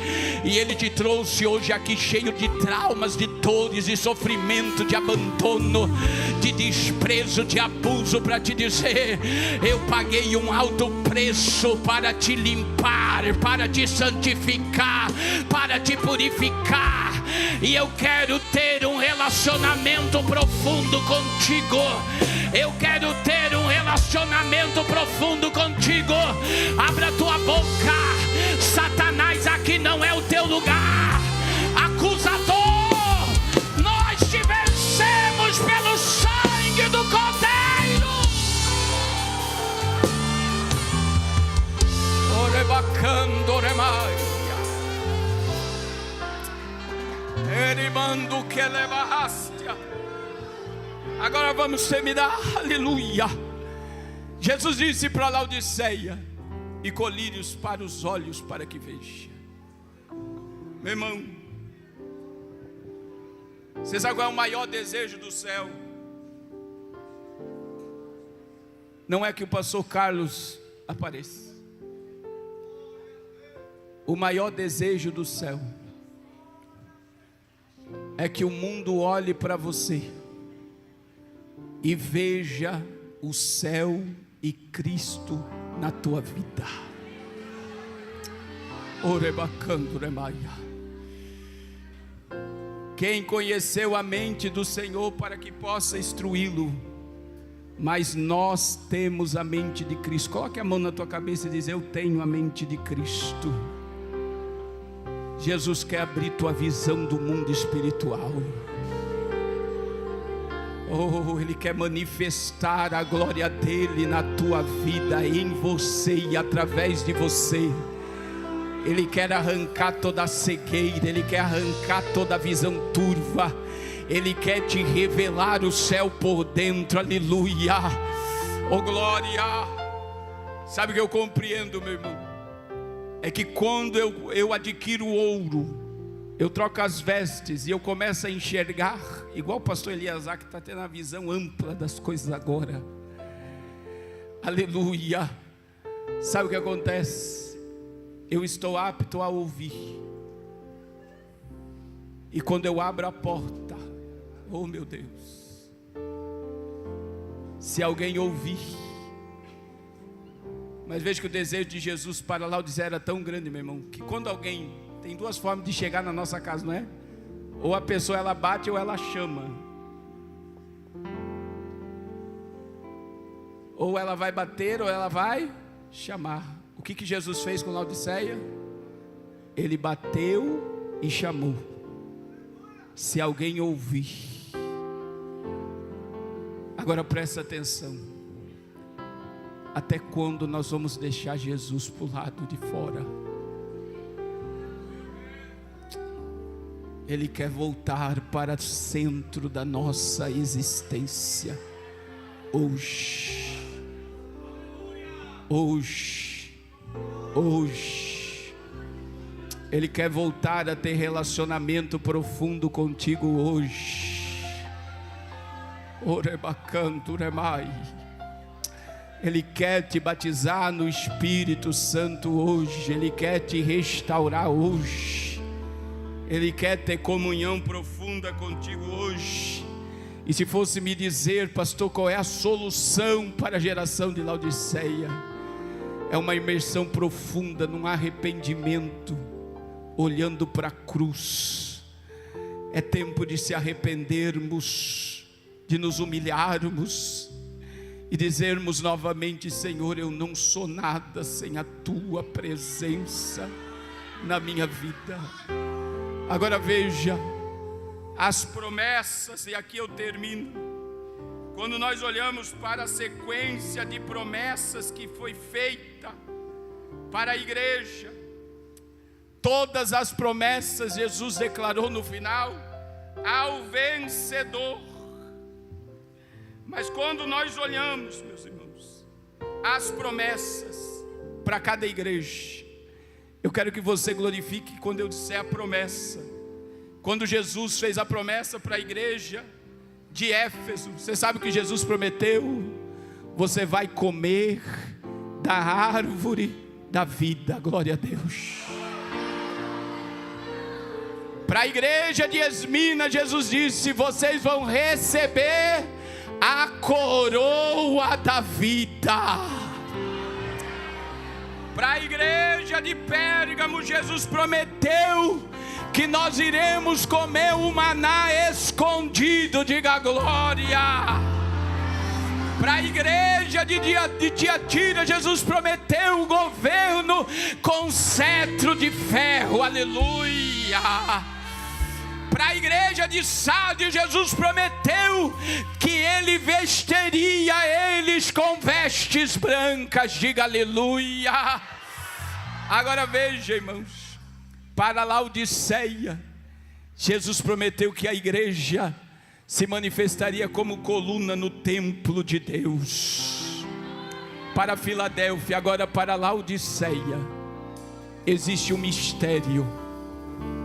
S1: E Ele te trouxe hoje aqui cheio de traumas, de dores, de sofrimento, de abandono, de desprezo, de abuso, para te dizer: eu paguei um alto preço para te limpar, para te santificar, para te purificar. E eu quero ter um relacionamento profundo contigo. Eu quero ter um relacionamento profundo contigo. Abra tua boca. Satanás, aqui não é o teu lugar. Acusador, nós te vencemos pelo sangue do Cordeiro. Orebacando, oremaia. Erimando que levarastia. Agora vamos terminar, aleluia. Jesus disse para Laodiceia: e colírios para os olhos para que veja. Meu irmão, você sabe qual é o maior desejo do céu? Não é que o pastor Carlos apareça. O maior desejo do céu é que o mundo olhe para você e veja o céu e Cristo na tua vida. Orebacando remaia. Quem conheceu a mente do Senhor para que possa instruí-lo? Mas nós temos a mente de Cristo. Coloque a mão na tua cabeça e diz: eu tenho a mente de Cristo. Jesus quer abrir tua visão do mundo espiritual. Oh, Ele quer manifestar a glória dEle na tua vida, em você e através de você. Ele quer arrancar toda a cegueira, Ele quer arrancar toda a visão turva. Ele quer te revelar o céu por dentro, aleluia. Oh glória. Sabe o que eu compreendo, meu irmão? É que quando eu adquiro ouro, eu troco as vestes e eu começo a enxergar, igual o pastor Eliasar, que está tendo a visão ampla das coisas agora. Aleluia. Sabe o que acontece? Eu estou apto a ouvir. E quando eu abro a porta, oh meu Deus, se alguém ouvir. Mas veja que o desejo de Jesus para Laodiceia era tão grande, meu irmão, que quando alguém... Tem duas formas de chegar na nossa casa, não é? Ou a pessoa ela bate ou ela chama. Ou ela vai bater ou ela vai chamar. O que Jesus fez com Laodiceia? Ele bateu e chamou. Se alguém ouvir. Agora presta atenção. Até quando nós vamos deixar Jesus para o lado de fora? Ele quer voltar para o centro da nossa existência. Hoje. Ele quer voltar a ter relacionamento profundo contigo hoje. Orebacanto remai. Ele quer te batizar no Espírito Santo hoje. Ele quer te restaurar hoje. Ele quer ter comunhão profunda contigo hoje. E se fosse me dizer, pastor, qual é a solução para a geração de Laodiceia? É uma imersão profunda num arrependimento, olhando para a cruz. É tempo de se arrependermos, de nos humilharmos e dizermos novamente: Senhor, eu não sou nada sem a tua presença na minha vida. Agora veja, as promessas, e aqui eu termino. Quando nós olhamos para a sequência de promessas que foi feita para a igreja, todas as promessas Jesus declarou no final ao vencedor. Mas quando nós olhamos, meus irmãos, as promessas para cada igreja, eu quero que você glorifique quando eu disser a promessa. Quando Jesus fez a promessa para a igreja de Éfeso, você sabe o que Jesus prometeu? você vai comer da árvore da vida. Glória a Deus. Para a igreja de Esmina, Jesus disse: vocês vão receber a coroa da vida. Para a igreja de Pérgamo, Jesus prometeu que nós iremos comer o maná escondido. Diga glória. Para a igreja de Tiatira, Jesus prometeu o governo com cetro de ferro. Aleluia. Para a igreja de Sardes, Jesus prometeu que Ele vestiria eles com vestes brancas. Diga aleluia. Agora veja, irmãos, para Laodiceia, Jesus prometeu que a igreja se manifestaria como coluna no templo de Deus. Para Filadélfia, agora para Laodiceia, existe um mistério.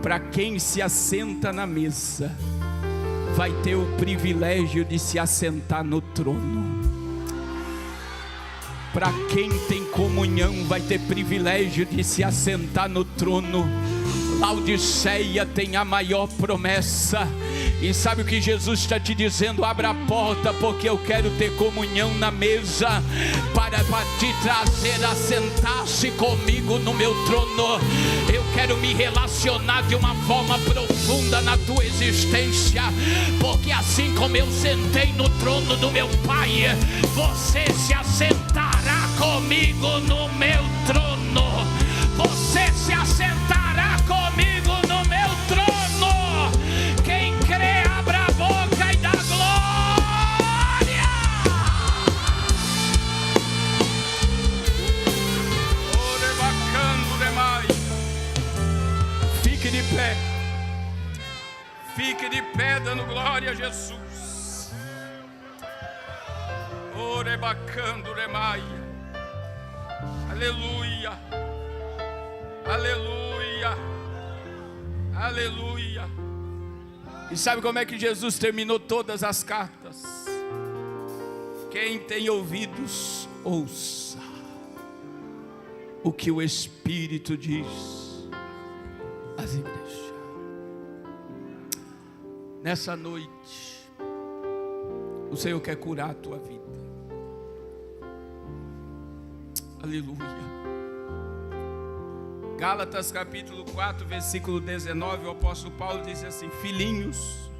S1: Para quem se assenta na mesa, vai ter o privilégio de se assentar no trono. Para quem tem comunhão, vai ter privilégio de se assentar no trono. Laodiceia tem a maior promessa. E sabe o que Jesus está te dizendo? Abra a porta, porque eu quero ter comunhão na mesa, para te trazer a sentar-se comigo no meu trono. Eu quero me relacionar de uma forma profunda na tua existência, porque assim como eu sentei no trono do meu Pai, você se assentará comigo no meu trono. Você se assentará comigo no meu trono. Quem crê, abra a boca e dá glória. Orebacando demais. Fique de pé. Fique de pé dando glória a Jesus. Orebacando demais. Aleluia. Aleluia, aleluia. E sabe como é que Jesus terminou todas as cartas? Quem tem ouvidos, ouça o que o Espírito diz às igrejas. Nessa noite, o Senhor quer curar a tua vida. Aleluia. Gálatas capítulo 4, versículo 19, o apóstolo Paulo diz assim: filhinhos,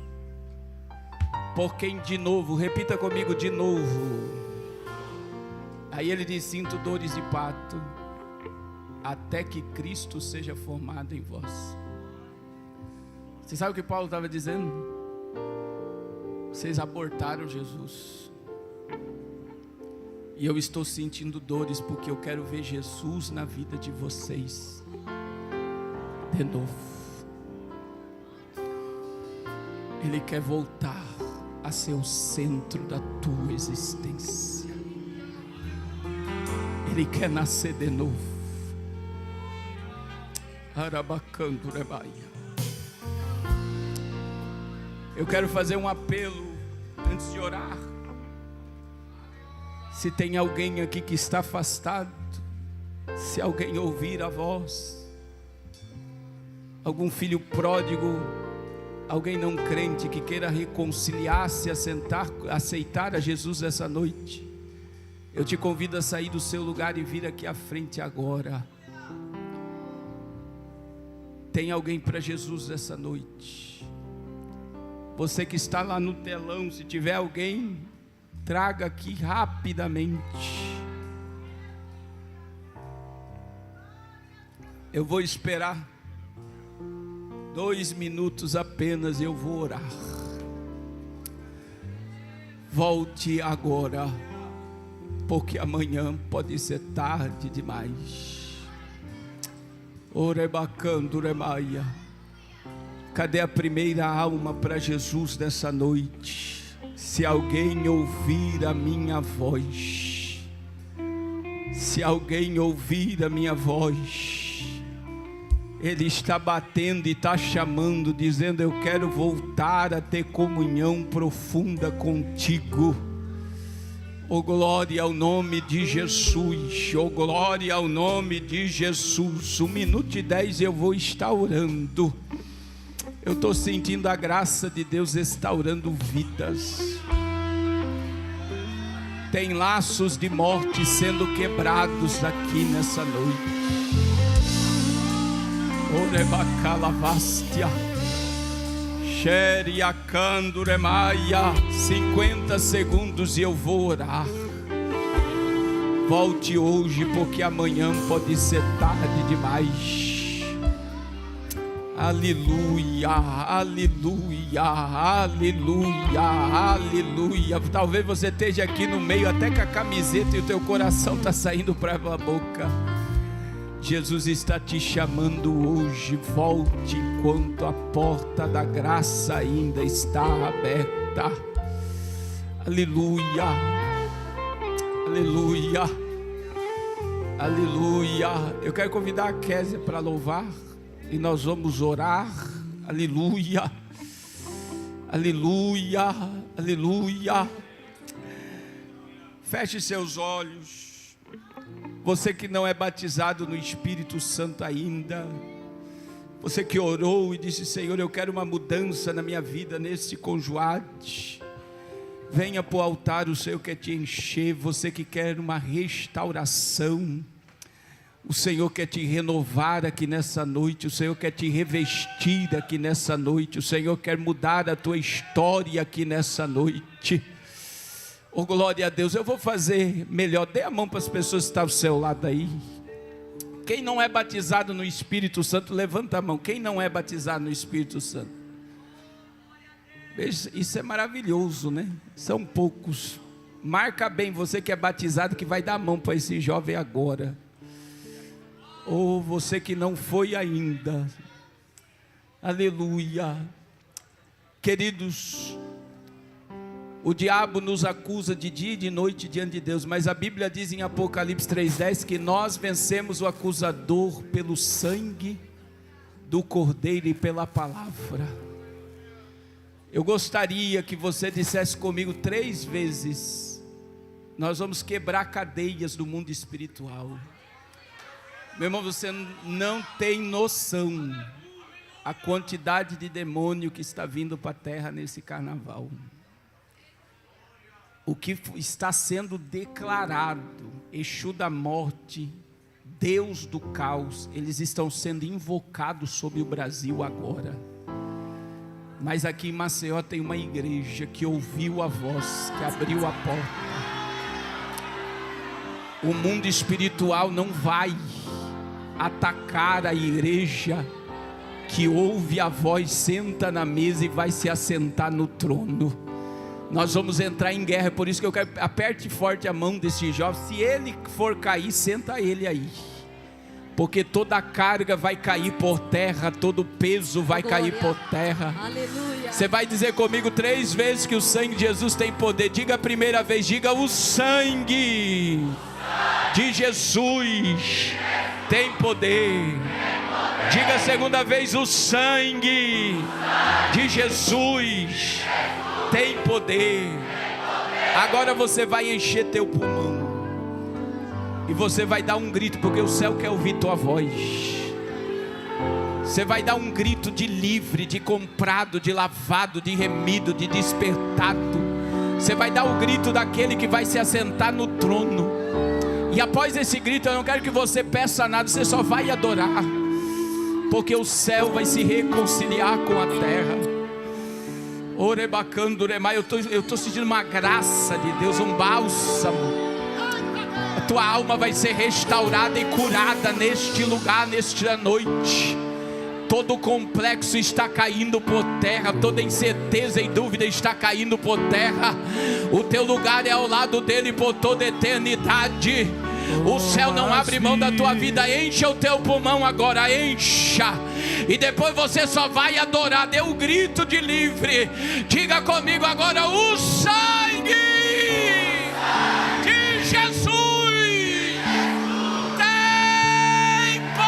S1: por quem de novo, repita comigo, de novo. Aí ele diz: sinto dores de parto, até que Cristo seja formado em vós. Você sabe o que Paulo estava dizendo? Vocês abortaram Jesus. E eu estou sentindo dores, porque eu quero ver Jesus na vida de vocês de novo. Ele quer voltar a ser o centro da tua existência. Ele quer nascer de novo. Arabacando rebaia. Eu quero fazer um apelo antes de orar. Se tem alguém aqui que está afastado, se alguém ouvir a voz, algum filho pródigo, alguém não crente que queira reconciliar-se, aceitar a Jesus essa noite, eu te convido a sair do seu lugar e vir aqui à frente agora. Tem alguém para Jesus essa noite? Você que está lá no telão, se tiver alguém, traga aqui rapidamente. Eu vou esperar 2 minutos apenas e eu vou orar. Volte agora, porque amanhã pode ser tarde demais. Orebacando remaia. Cadê a primeira alma para Jesus nessa noite? Se alguém ouvir a minha voz, se alguém ouvir a minha voz, Ele está batendo e está chamando, dizendo: eu quero voltar a ter comunhão profunda contigo. Oh, glória ao nome de Jesus. Oh, glória ao nome de Jesus. 1 minuto e 10 eu vou estar orando. Eu estou sentindo a graça de Deus restaurando vidas. Tem laços de morte sendo quebrados aqui nessa noite. Orebacalavastia, Xeriacanduremaia. 50 segundos e eu vou orar. Volte hoje, porque amanhã pode ser tarde demais. Aleluia, aleluia, aleluia, aleluia. Talvez você esteja aqui no meio até com a camiseta e o teu coração está saindo para a boca. Jesus está te chamando hoje. Volte enquanto a porta da graça ainda está aberta. Aleluia, aleluia, aleluia. Eu quero convidar a Kézia para louvar e nós vamos orar. Aleluia, aleluia, aleluia. Feche seus olhos. Você que não é batizado no Espírito Santo ainda, você que orou e disse: Senhor, eu quero uma mudança na minha vida nesse conjoade, venha para o altar, o Senhor quer te encher. Você que quer uma restauração, o Senhor quer te renovar aqui nessa noite, o Senhor quer te revestir aqui nessa noite, o Senhor quer mudar a tua história aqui nessa noite. Oh, glória a Deus. Eu vou fazer melhor. Dê a mão para as pessoas que estão ao seu lado aí. Quem não é batizado no Espírito Santo, levanta a mão. Quem não é batizado no Espírito Santo? Veja, isso é maravilhoso, né? São poucos. Marca bem, você que é batizado, que vai dar a mão para esse jovem agora. Ou você que não foi ainda. Aleluia. Queridos, o diabo nos acusa de dia e de noite diante de Deus, mas a Bíblia diz em Apocalipse 3:10 que nós vencemos o acusador pelo sangue do Cordeiro e pela palavra. Eu gostaria que você dissesse comigo 3 vezes: nós vamos quebrar cadeias do mundo espiritual. Meu irmão, você não tem noção a quantidade de demônio que está vindo para a terra nesse carnaval. O que está sendo declarado, Exu da morte, Deus do caos, eles estão sendo invocados sobre o Brasil agora. Mas aqui em Maceió tem uma igreja que ouviu a voz, que abriu a porta. O mundo espiritual não vai atacar a igreja que ouve a voz, senta na mesa e vai se assentar no trono. Nós vamos entrar em guerra. Por isso que eu quero, aperte forte a mão desse jovem. Se ele for cair, senta ele aí, porque toda a carga vai cair por terra, todo o peso vai cair por terra. Aleluia. Você vai dizer comigo 3 vezes que o sangue de Jesus tem poder. Diga a primeira vez, diga: o sangue de Jesus tem poder. Diga a segunda vez: o sangue de Jesus tem poder. Agora você vai encher teu pulmão e você vai dar um grito, porque o céu quer ouvir tua voz. Você vai dar um grito de livre, de comprado, de lavado, de remido, de despertado. Você vai dar o grito daquele que vai se assentar no trono. E após esse grito, eu não quero que você peça nada, você só vai adorar, porque o céu vai se reconciliar com a terra. Orebacanduremai, eu estou sentindo uma graça de Deus, um bálsamo. A tua alma vai ser restaurada e curada neste lugar, nesta noite. Todo complexo está caindo por terra, toda incerteza e dúvida está caindo por terra. O teu lugar é ao lado dele por toda a eternidade. O céu não abre mão da tua vida. Encha o teu pulmão agora, encha. E depois você só vai adorar. Dê um grito de livre. Diga comigo agora: o sangue de Jesus tem poder.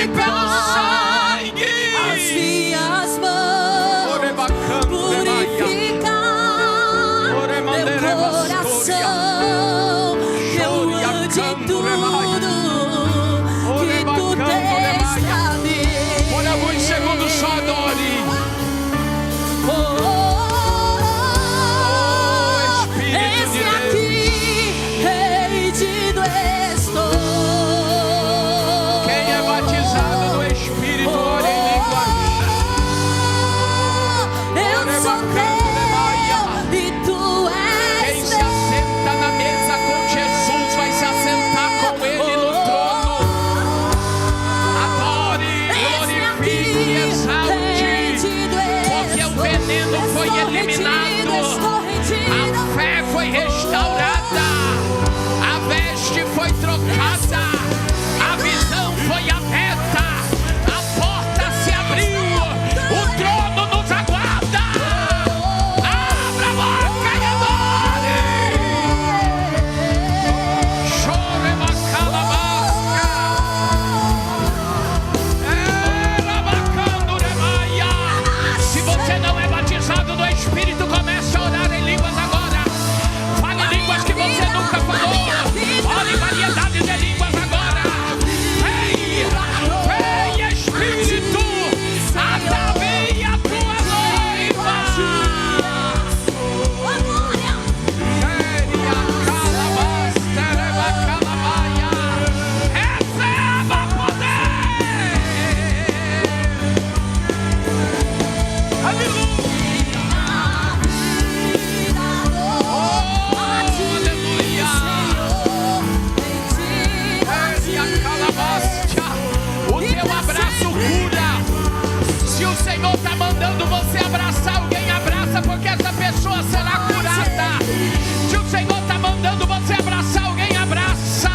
S1: pelo sangue.
S2: As minhas mãos purificar meu coração, que eu ande em tudo que tu tens pra mim.
S1: Por alguns segundos só adore.
S2: Esse aqui, rendido estou.
S1: Quem é batizado no Espírito, ora em línguas.
S2: Eu sou teu e tu és.
S1: Quem se assenta na mesa com Jesus vai se assentar com Ele no trono. Adore, glorifique e exalte, porque o veneno foi eliminado. A fé foi restaurada, a veste foi trocada, a visão foi aberta, a porta se abriu, o trono nos aguarda. Abra a boca e adore. Chore bacalabasca, bacando remaia. Se você não é batizado no Espírito, comece a orar em línguas agora. Fale línguas que você nunca falou. Fale variedades de línguas agora. Vem, vem Espírito, ataveie a tua noiva. Seria calabastere bacalabaia. Receba poder. Aleluia. O teu abraço cura. Se o Senhor está mandando você abraçar alguém, abraça, porque essa pessoa será curada. Se o Senhor está mandando você abraçar alguém, abraça.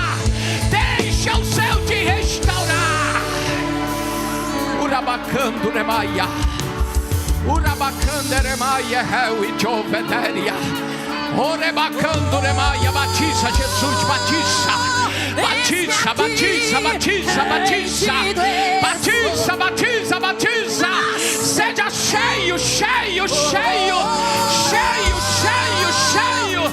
S1: Deixa o céu te restaurar. Urabacando remaia. Urabacando remaia, réu e jovederia. Orebacando remaia, batiza Jesus, batiza. Batiza, batiza, batiza, batiza. Batiza, batiza, batiza. Seja cheio, cheio, cheio. Cheio, cheio, cheio.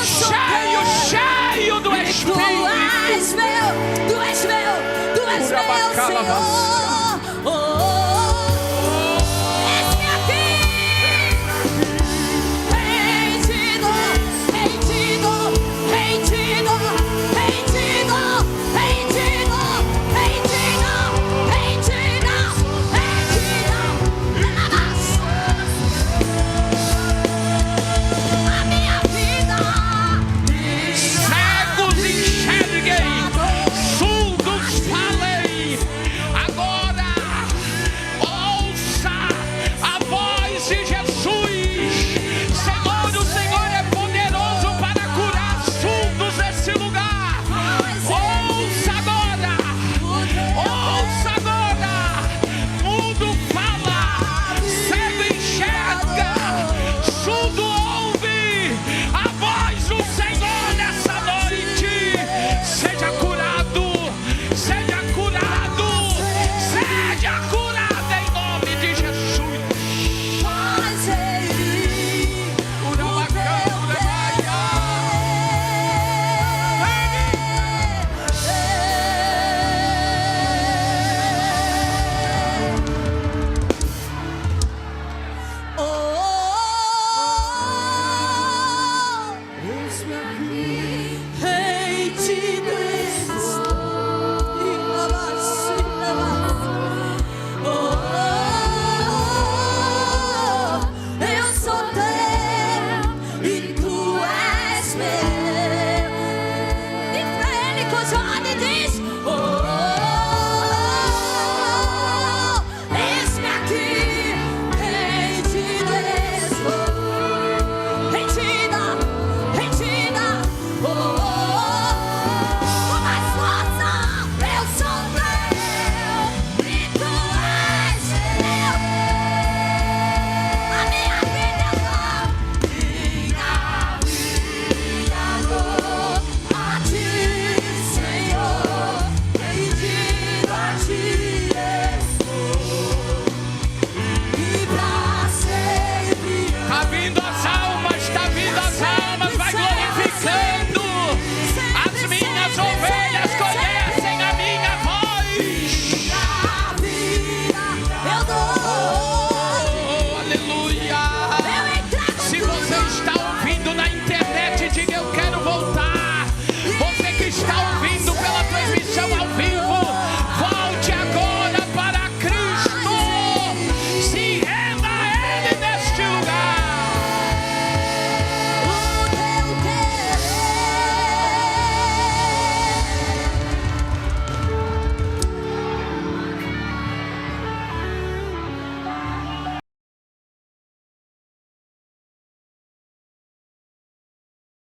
S1: Cheio, cheio do Espírito.
S2: Tu és meu, tu és meu, tu és meu, Senhor.